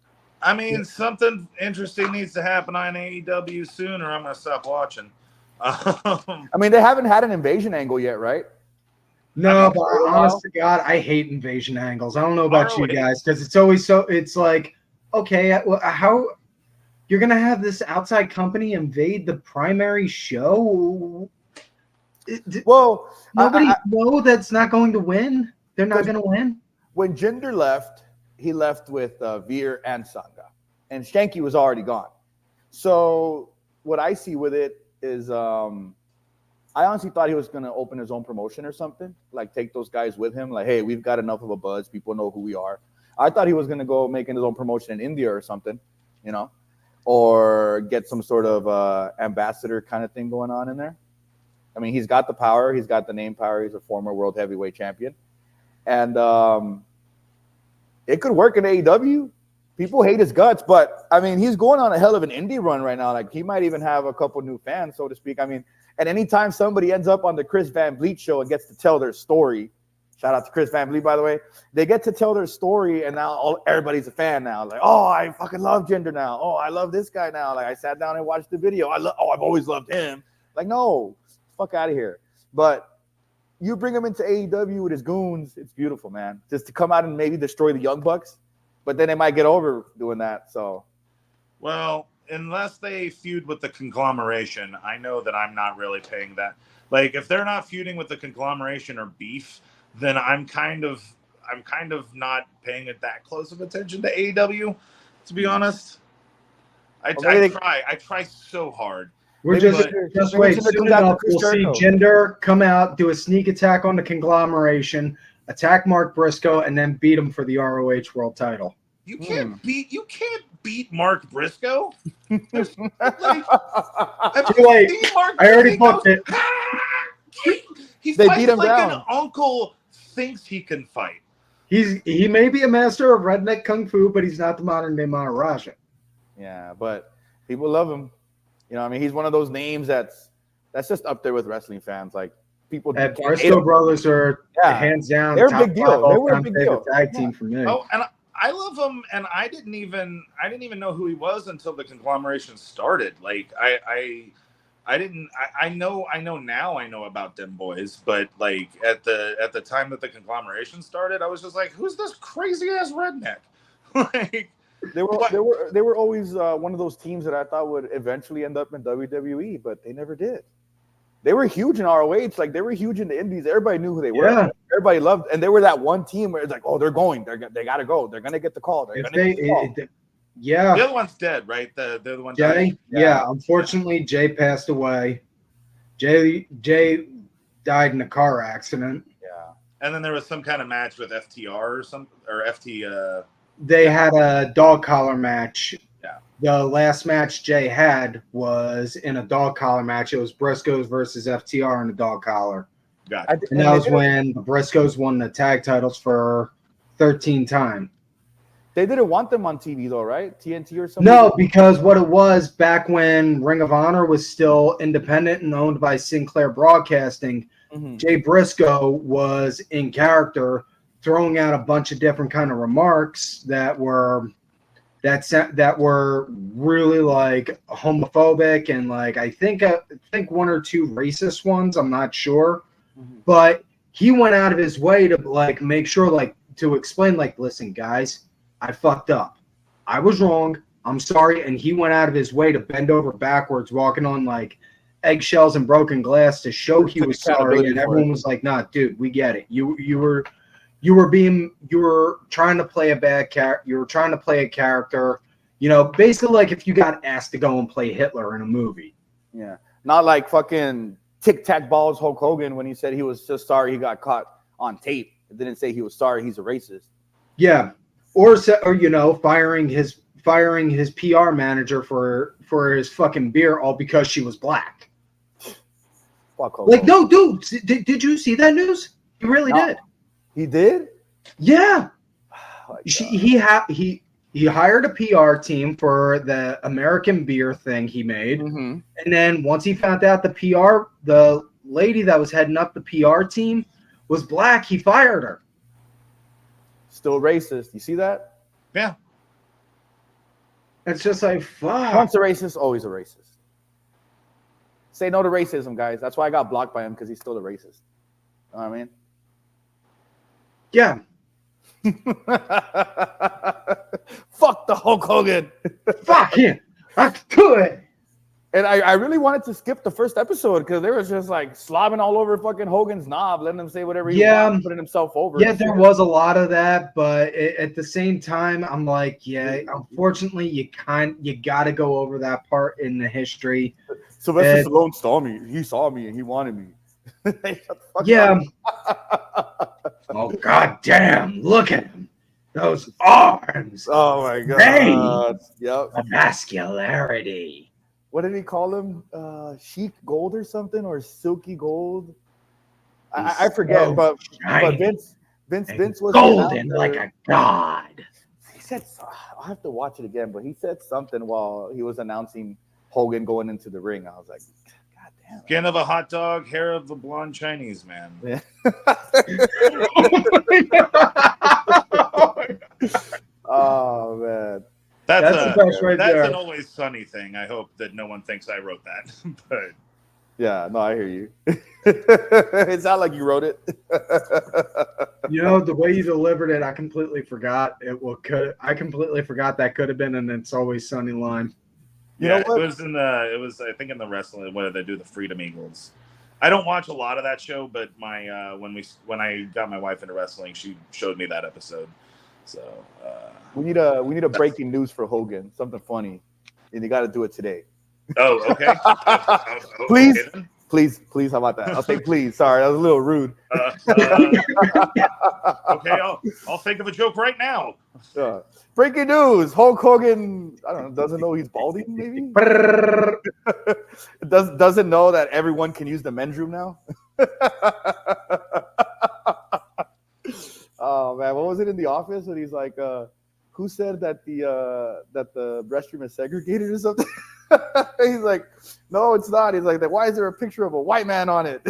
I mean, something interesting needs to happen on AEW soon, or I'm gonna stop watching. I mean, they haven't had an invasion angle yet, right? No, but honest to God, I hate invasion angles. I don't know about you guys, because it's always it's like, okay, how you're going to have this outside company invade the primary show? Well, nobody know that's not going to win? They're not going to win? When Jinder left, he left with Veer and Sangha, and Shanky was already gone. So what I see with it is I honestly thought he was going to open his own promotion or something, like take those guys with him, like, hey, we've got enough of a buzz. People know who we are. I thought he was going to go making his own promotion in India or something, or get some sort of ambassador kind of thing going on in there. I mean, he's got the power. He's got the name power. He's a former world heavyweight champion. And it could work in AEW. People hate his guts, but, I mean, he's going on a hell of an indie run right now. Like, he might even have a couple new fans, so to speak. I mean, and anytime somebody ends up on the Chris Van Vliet show and gets to tell their story, shout out to Chris Van Vliet, by the way, they get to tell their story, and now everybody's a fan now. Like, oh, I fucking love Jinder now. Oh, I love this guy now. Like, I sat down and watched the video. I've always loved him. Like, no, fuck out of here. But you bring him into AEW with his goons, it's beautiful, man. Just to come out and maybe destroy the Young Bucks. But then they might get over doing that. So, well, unless they feud with the conglomeration, I know that I'm not really paying that. Like, if they're not feuding with the conglomeration or beef, then I'm kind of not paying it that close of attention to AEW, to be honest. I try so hard. We're just wait. Soon enough, we'll see Jinder come out, do a sneak attack on the conglomeration, attack Mark Briscoe, and then beat him for the ROH World Title. You can't beat Mark Briscoe. Like, I already booked it. He fights like down. An uncle thinks he can fight. He may be a master of redneck kung fu, but he's not the modern day Maharaja. Yeah, but people love him. I mean, he's one of those names that's just up there with wrestling fans. Like, people. And Briscoe brothers are hands down. They're a big deal. They were a big deal. Tag team for me. Oh, and I love him, and I didn't even know who he was until the conglomeration started. Like, I know now I know about them boys, but like at the time that the conglomeration started, I was just like, who's this crazy ass redneck? Like, they were always one of those teams that I thought would eventually end up in WWE, but they never did. They were huge in ROH. Like, they were huge in the Indies. Everybody knew who they were. Yeah. Everybody loved, and they were that one team where it's like, oh, they're going. They got to go. They're going to get the call. They're going to get the call. Yeah. The other one's dead, right? They're the one. Jay? Yeah. Unfortunately, Jay passed away. Jay died in a car accident. Yeah. And then there was some kind of match with FTR or something, or FT. They had a dog collar match. Yeah. The last match Jay had was in a dog collar match. It was Briscoes versus FTR in a dog collar. Gotcha. And that was when the Briscoes won the tag titles for 13 times. They didn't want them on TV though, right? TNT or something? No, because what it was back when Ring of Honor was still independent and owned by Sinclair Broadcasting, Jay Briscoe was in character throwing out a bunch of different kind of remarks that were really like homophobic and like I think one or two racist ones, I'm not sure. But he went out of his way to like make sure like to explain like, listen guys, I fucked up. I was wrong. I'm sorry. And he went out of his way to bend over backwards, walking on like eggshells and broken glass to show he was sorry. And everyone was like, nah, dude, we get it. You were trying to play a bad character. You were trying to play a character, you know, basically like if you got asked to go and play Hitler in a movie. Yeah. Not like fucking tic-tac balls Hulk Hogan when he said he was just sorry he got caught on tape. It didn't say he was sorry he's a racist. Yeah. Or you know, firing his PR manager for his fucking beer all because she was black. Fuck like, no, dude, did you see that news? He really did. He did? Yeah. He hired a PR team for the American beer thing he made. And then once he found out the lady that was heading up the PR team was black, he fired her. Still racist. You see that? Yeah. It's just like, fuck. Once a racist, always a racist. Say no to racism, guys. That's why I got blocked by him, because he's still a racist. You know what I mean? Yeah. Fuck the Hulk Hogan. Fuck him. I could. And I really wanted to skip the first episode because they was just like slobbing all over fucking Hogan's knob, letting him say whatever he wanted, putting himself over. Yeah, there was a lot of that, but at the same time, I'm like, yeah, unfortunately, you got to go over that part in the history. Sylvester Stallone saw me. He saw me and he wanted me. Yeah. Oh, god damn. Look at him. Those arms. Oh, my God. Veins. Yep. The vascularity. What did he call him? Chic gold or something, or silky gold? I forget, but Vince was golden like a god. He said, I'll have to watch it again, but he said something while he was announcing Hogan going into the ring. I was like, God damn. Skin of a hot dog, hair of a blonde Chinese man. Yeah. Oh man. That's the best right there. That's an Always Sunny thing. I hope that no one thinks I wrote that. But yeah, no, I hear you. It's not like you wrote it. You know, the way you delivered it, I completely forgot. I completely forgot that could have been an It's Always Sunny line. Yeah, it was I think in the wrestling where they do the Freedom Eagles. I don't watch a lot of that show, but my when I got my wife into wrestling, she showed me that episode. So we need a breaking news for Hogan, something funny, and you got to do it today. Oh, okay. Please, okay, please. How about that? I'll say please. Sorry, that was a little rude. Okay, I'll think of a joke right now. Breaking news: Hulk Hogan, I don't know, doesn't know he's balding. Maybe doesn't know that everyone can use the men's room now. Oh man, what was it in The Office when he's like, "Who said that the restroom is segregated or something?" He's like, "No, it's not." He's like, "Why is there a picture of a white man on it?"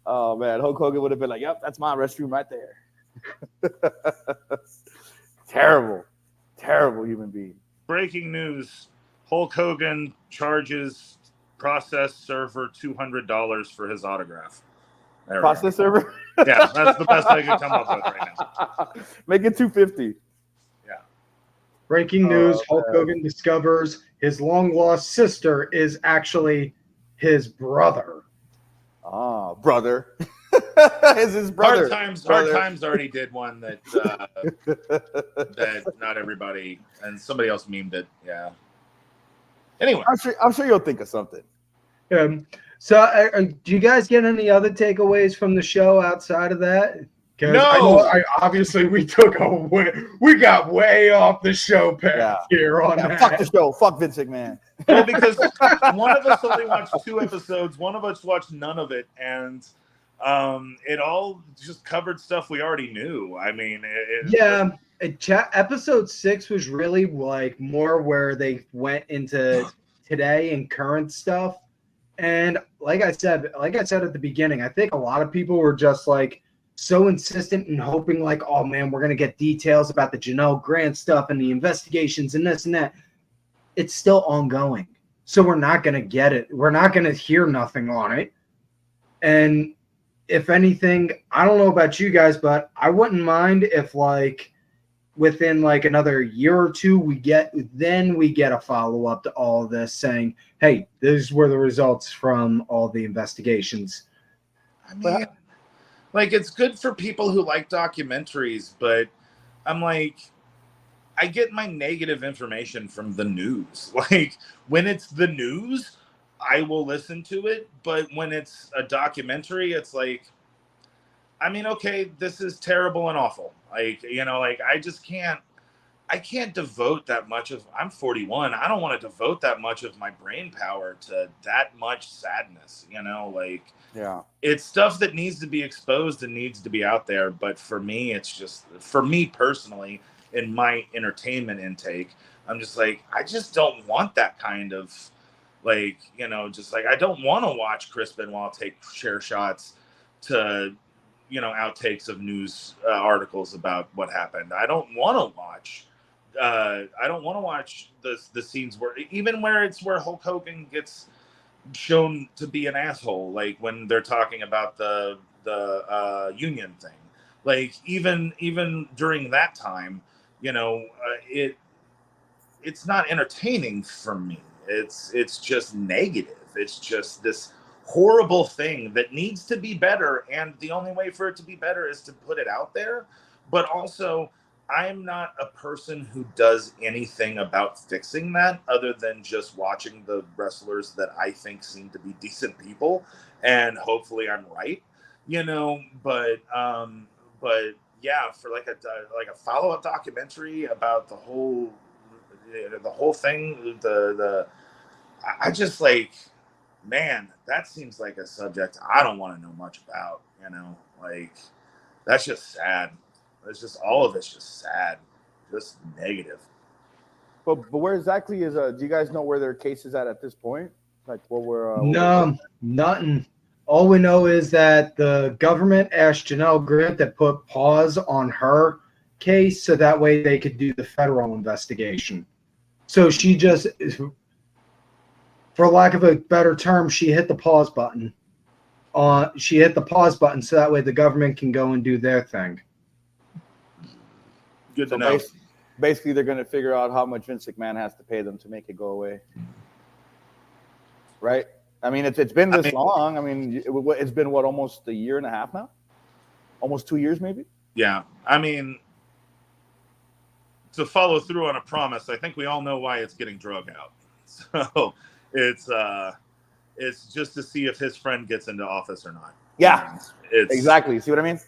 Oh man, Hulk Hogan would have been like, "Yep, that's my restroom right there." Terrible human being. Breaking news: Hulk Hogan charges process server $200 for his autograph. Process server? Yeah, that's the best I can come up with right now. Make it $250. Yeah. Breaking news: Hulk Hogan discovers his long-lost sister is actually his brother. Oh, brother. Is his brother. Hard Times already did one that that not everybody, and somebody else memed it. Yeah. Anyway. I'm sure you'll think of something. So do you guys get any other takeaways from the show outside of that? No. Obviously we got way off the show path here on that. Fuck the show. Fuck Vince McMahon. Well, because one of us only watched 2 episodes, one of us watched none of it, and it all just covered stuff we already knew. I mean, episode 6 was really like more where they went into today and current stuff. And like I said at the beginning, I think a lot of people were just like so insistent and hoping like, oh man, we're going to get details about the Janelle Grant stuff and the investigations and this and that. It's still ongoing. So we're not going to get it. We're not going to hear nothing on it. And if anything, I don't know about you guys, but I wouldn't mind if like within like another year or two, we get a follow-up to all of this saying, hey, these were the results from all the investigations. I mean, like, it's good for people who like documentaries, but I'm like, I get my negative information from the news. Like, when it's the news, I will listen to it, but when it's a documentary, it's like, I mean, okay, this is terrible and awful. Like, you know, like, I can't devote that much of, I'm 41. I don't want to devote that much of my brain power to that much sadness, you know, like, yeah, it's stuff that needs to be exposed and needs to be out there. But for me, it's just, for me personally, in my entertainment intake, I'm just like, I just don't want that kind of, like, you know, just like, I don't want to watch Chris Benoit take share shots to, you know, outtakes of news articles about what happened. I don't want to watch the scenes where Hulk Hogan gets shown to be an asshole, like when they're talking about the union thing. Like even during that time, you know, it's not entertaining for me. It's just negative. It's just this horrible thing that needs to be better, and the only way for it to be better is to put it out there. But also, I'm not a person who does anything about fixing that other than just watching the wrestlers that I think seem to be decent people, and hopefully I'm right, you know. But yeah, for like a follow-up documentary about the whole thing, I just like, man, that seems like a subject I don't want to know much about, you know. Like, that's just sad. It's just, all of it's just sad, just negative. But where exactly is do you guys know where their case is at this point? Like, what we're no, nothing. All we know is that the government asked Janelle Grant to put pause on her case so that way they could do the federal investigation. So she just, for lack of a better term, she hit the pause button. She hit the pause button so that way the government can go and do their thing. Good to know. Basically, they're going to figure out how much Vince McMahon has to pay them to make it go away. Right? I mean, it's been this long. I mean, it's been, what, almost a year and a half now? Almost 2 years, maybe? Yeah. I mean, to follow through on a promise, I think we all know why it's getting drug out. So it's just to see if his friend gets into office or not. Yeah, exactly. See what I mean?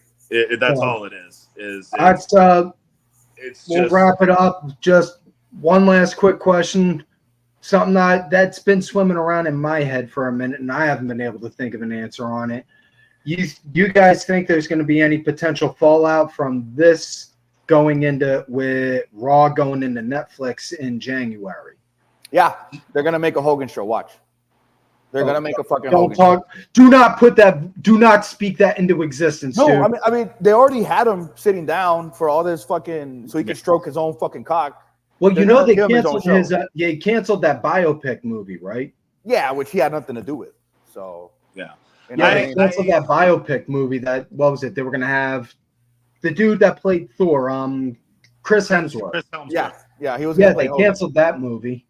That's all it is. We'll wrap it up. Just one last quick question. Something that's been swimming around in my head for a minute, and I haven't been able to think of an answer on it. You guys think there's going to be any potential fallout from this with Raw going into Netflix in January? Yeah, they're going to make a Hogan show. Watch. They're going to make a fucking Hogan show. Do not speak that into existence. No, dude. I mean, they already had him sitting down for all this fucking, so he could stroke his own fucking cock. Well, you know, they canceled they canceled that biopic movie, right? Yeah, which he had nothing to do with. So, yeah. You know, they canceled that biopic movie what was it? They were going to have the dude that played Thor, Chris Hemsworth. Yeah, he was. Yeah, they canceled that movie.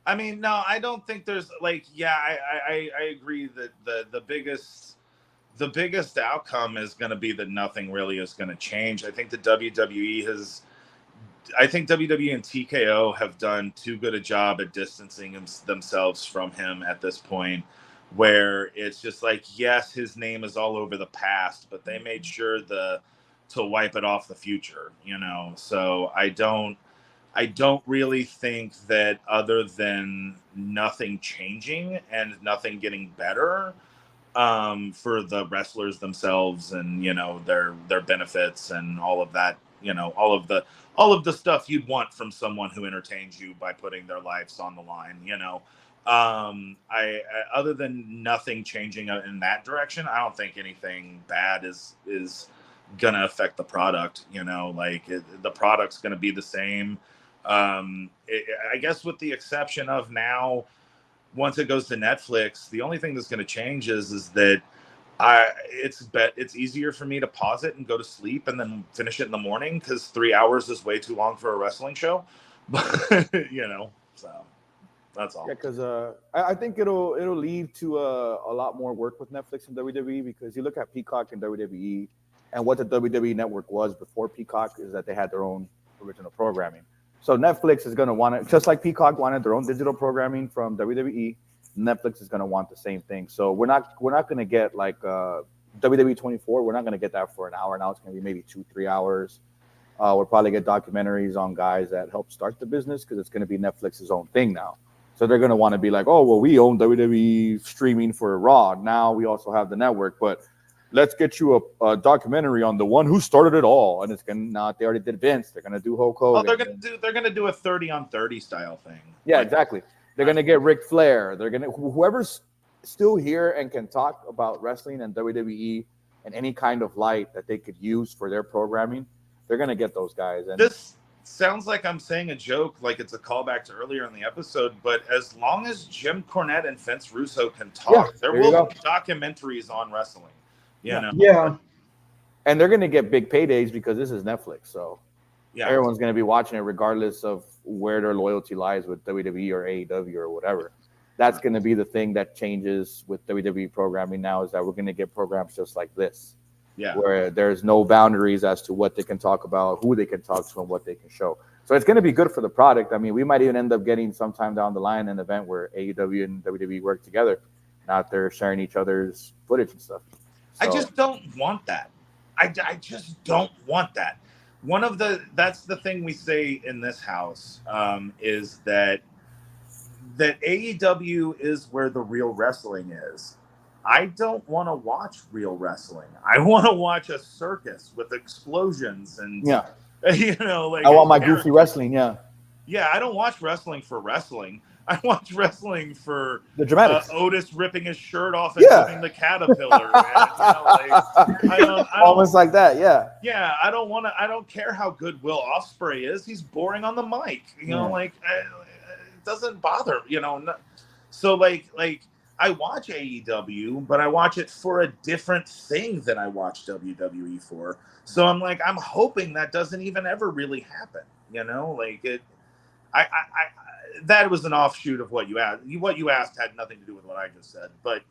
I mean, no, I don't think there's like, yeah, I agree that the biggest outcome is going to be that nothing really is going to change. I think the WWE has, I think WWE and TKO have done too good a job at distancing themselves from him at this point, where it's just like, yes, his name is all over the past, but they made sure to wipe it off the future, you know. So I don't really think that, other than nothing changing and nothing getting better, for the wrestlers themselves, and you know, their benefits and all of that, you know, all of the stuff you'd want from someone who entertains you by putting their lives on the line, you know. I other than nothing changing in that direction, I don't think anything bad is gonna affect the product, you know. Like, the product's gonna be the same. I guess with the exception of now, once it goes to Netflix, the only thing that's going to change is that it's easier for me to pause it and go to sleep and then finish it in the morning, because 3 hours is way too long for a wrestling show. But you know, so that's all. Yeah, because I think it'll lead to a lot more work with Netflix and WWE, because you look at Peacock and WWE, and what the WWE network was before Peacock is that they had their own original programming. So Netflix is going to want it, just like Peacock wanted their own digital programming from WWE. Netflix is going to want the same thing. So we're not going to get like WWE 24. We're not going to get that for an hour. Now it's going to be maybe 2-3 hours. We'll probably get documentaries on guys that helped start the business, because it's going to be Netflix's own thing now. So they're going to want to be like, oh, well, we own WWE streaming for Raw. Now we also have the network, but let's get you a documentary on the one who started it all. And it's going to, they already did Vince. They're going to do Hulk Hogan. Oh, they're going to do a 30-on-30 style thing. Yeah, exactly. They're going to get Ric Flair. They're going to, whoever's still here and can talk about wrestling and WWE in any kind of light that they could use for their programming, they're going to get those guys. And this sounds like I'm saying a joke, like it's a callback to earlier in the episode, but as long as Jim Cornette and Vince Russo can talk, there will be documentaries on wrestling. You know? Yeah. And they're going to get big paydays because this is Netflix. So yeah, everyone's going to be watching it regardless of where their loyalty lies with WWE or AEW or whatever. That's going to be the thing that changes with WWE programming now, is that we're going to get programs just like this. Yeah. Where there's no boundaries as to what they can talk about, who they can talk to, and what they can show. So it's going to be good for the product. I mean, we might even end up getting sometime down the line an event where AEW and WWE work together, and out there sharing each other's footage and stuff. So, I just don't want that. I just don't want that. That's the thing we say in this house, is that AEW is where the real wrestling is. I don't want to watch real wrestling. I want to watch a circus with explosions and you know, like, I want my goofy wrestling. Yeah, I don't watch wrestling for wrestling. I watch wrestling for the dramatics. Otis ripping his shirt off and doing the caterpillar. Almost like that, Yeah, I don't care how good Will Ospreay is. He's boring on the mic. You know, like, it doesn't bother. You know, so like I watch AEW, but I watch it for a different thing than I watch WWE for. So I'm hoping that doesn't even ever really happen. You know, like it. That was an offshoot of what you asked. What you asked had nothing to do with what I just said, but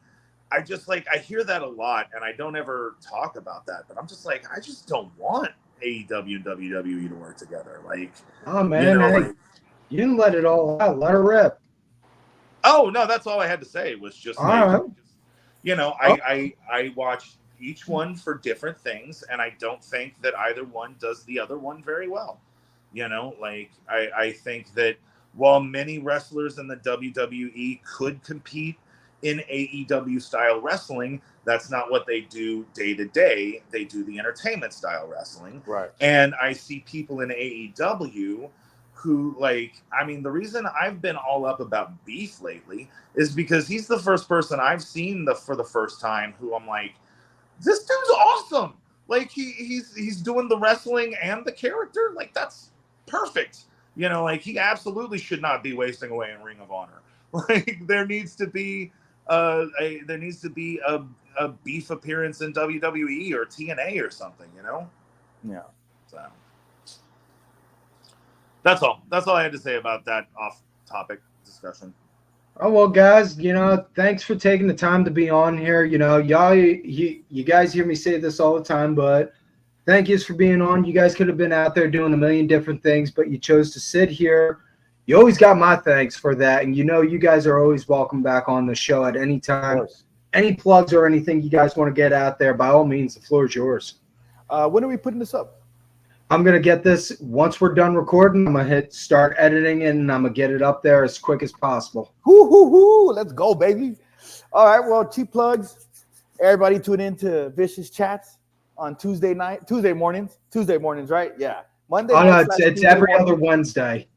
I just I hear that a lot, and I don't ever talk about that. But I'm just I just don't want AEW and WWE to work together. Like, oh man, you didn't let it all out. Let her rip. Oh no, that's all I had to say. Was just you know, I watch each one for different things, and I don't think that either one does the other one very well. You know, like I think that while many wrestlers in the WWE could compete in AEW style wrestling, that's not what they do day to day. They do the entertainment style wrestling. Right. And I see people in AEW who, the reason I've been all up about Beef lately is because he's the first person I've seen for the first time who I'm like, this dude's awesome. Like he's doing the wrestling and the character. Like, that's perfect. You know, like, he absolutely should not be wasting away in Ring of Honor. Like, there needs to be a Beef appearance in WWE or TNA or something, you know? Yeah. So that's all. That's all I had to say about that off-topic discussion. discussion. Oh, well, guys, thanks for taking the time to be on here. Y'all, you guys hear me say this all the time, but thank yous for being on. You guys could have been out there doing a million different things, but you chose to sit here. You always got my thanks for that. And you guys are always welcome back on the show at any time. Any plugs or anything you guys want to get out there, by all means, the floor is yours. When are we putting this up? I'm going to get this, once we're done recording, I'm going to hit start editing and I'm going to get it up there as quick as possible. Let's go, baby. All right, well, cheap plugs. Everybody tune in to Vicious Chats on Tuesday mornings, right? Yeah. Monday. Oh, no, it's every other Wednesday.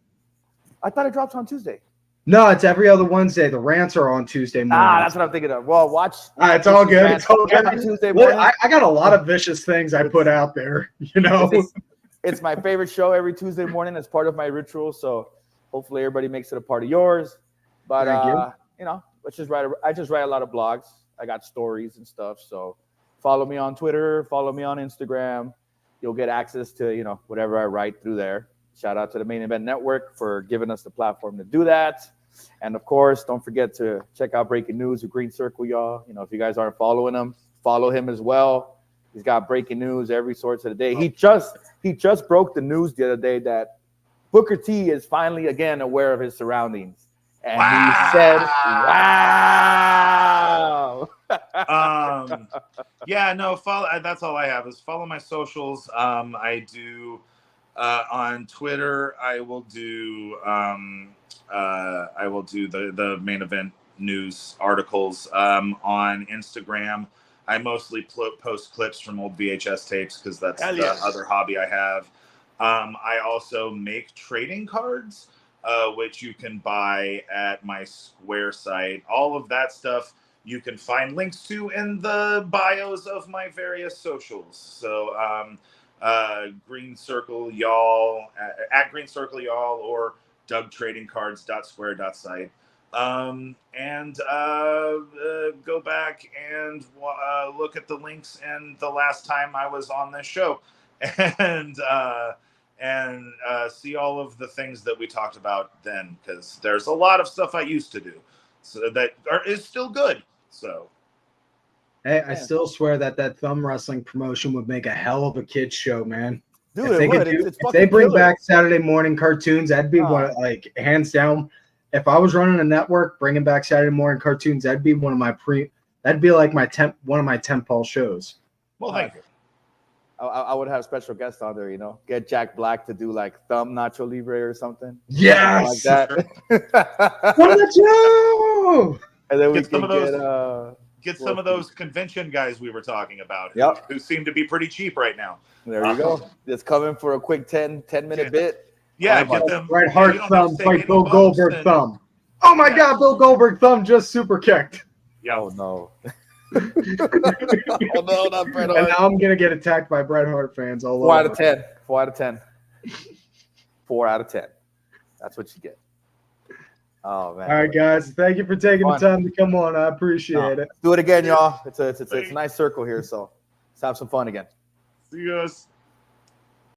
I thought it drops on Tuesday. No, it's every other Wednesday. The rants are on Tuesday morning. That's what I'm thinking of. Well, watch. It's all good. It's all good. Every Tuesday morning. I got a lot of vicious things I put out there, It's my favorite show every Tuesday morning. It's part of my ritual. So hopefully everybody makes it a part of yours. But, I just write a lot of blogs. I got stories and stuff. So follow me on Twitter. Follow me on Instagram. You'll get access to, whatever I write through there. Shout out to the Main Event Network for giving us the platform to do that. And, of course, don't forget to check out Breaking News with Green Circle, y'all. If you guys aren't following him, follow him as well. He's got breaking news every source of the day. He just broke the news the other day that Booker T is finally again aware of his surroundings. And he said, wow. Follow. That's all I have is follow my socials. I do on Twitter. I will do the Main Event News articles. On Instagram, I mostly post clips from old VHS tapes because that's the other hobby I have. I also make trading cards, which you can buy at my Square site. All of that stuff you can find links to in the bios of my various socials. So Green Circle Y'all, at Green Circle Y'all, or DuggTradingCards.square.site. Go back and look at the links and the last time I was on this show, and see all of the things that we talked about then, because there's a lot of stuff I used to do so that is still good. So hey, I still swear that thumb wrestling promotion would make a hell of a kids show, man. Dude, if they bring back Saturday morning cartoons, that'd be one, like, hands down. If I was running a network, bringing back Saturday morning cartoons, that'd be one of my that'd be like one of my tentpole shows. Well, thank you. I would have special guests on there, get Jack Black to do like thumb Nacho Libre or something. Yes, like that. And then we get some of those convention guys we were talking about, who seem to be pretty cheap right now. There you go. It's coming for a quick 10-minute bit. Yeah, get them. Right, hard thumb, like Bill Goldberg thumb. Oh my God, Bill Goldberg thumb just super kicked. Yeah. Oh no. Oh no, not Bret Hart. And now I'm gonna get attacked by Bret Hart fans all over. 4 out of 10. 4 out of 10. 4 out of 10. That's what you get. Oh man. All right, guys. Thank you for taking the time to come on. I appreciate it. Do it again, y'all. It's a nice circle here, so let's have some fun again. See you guys.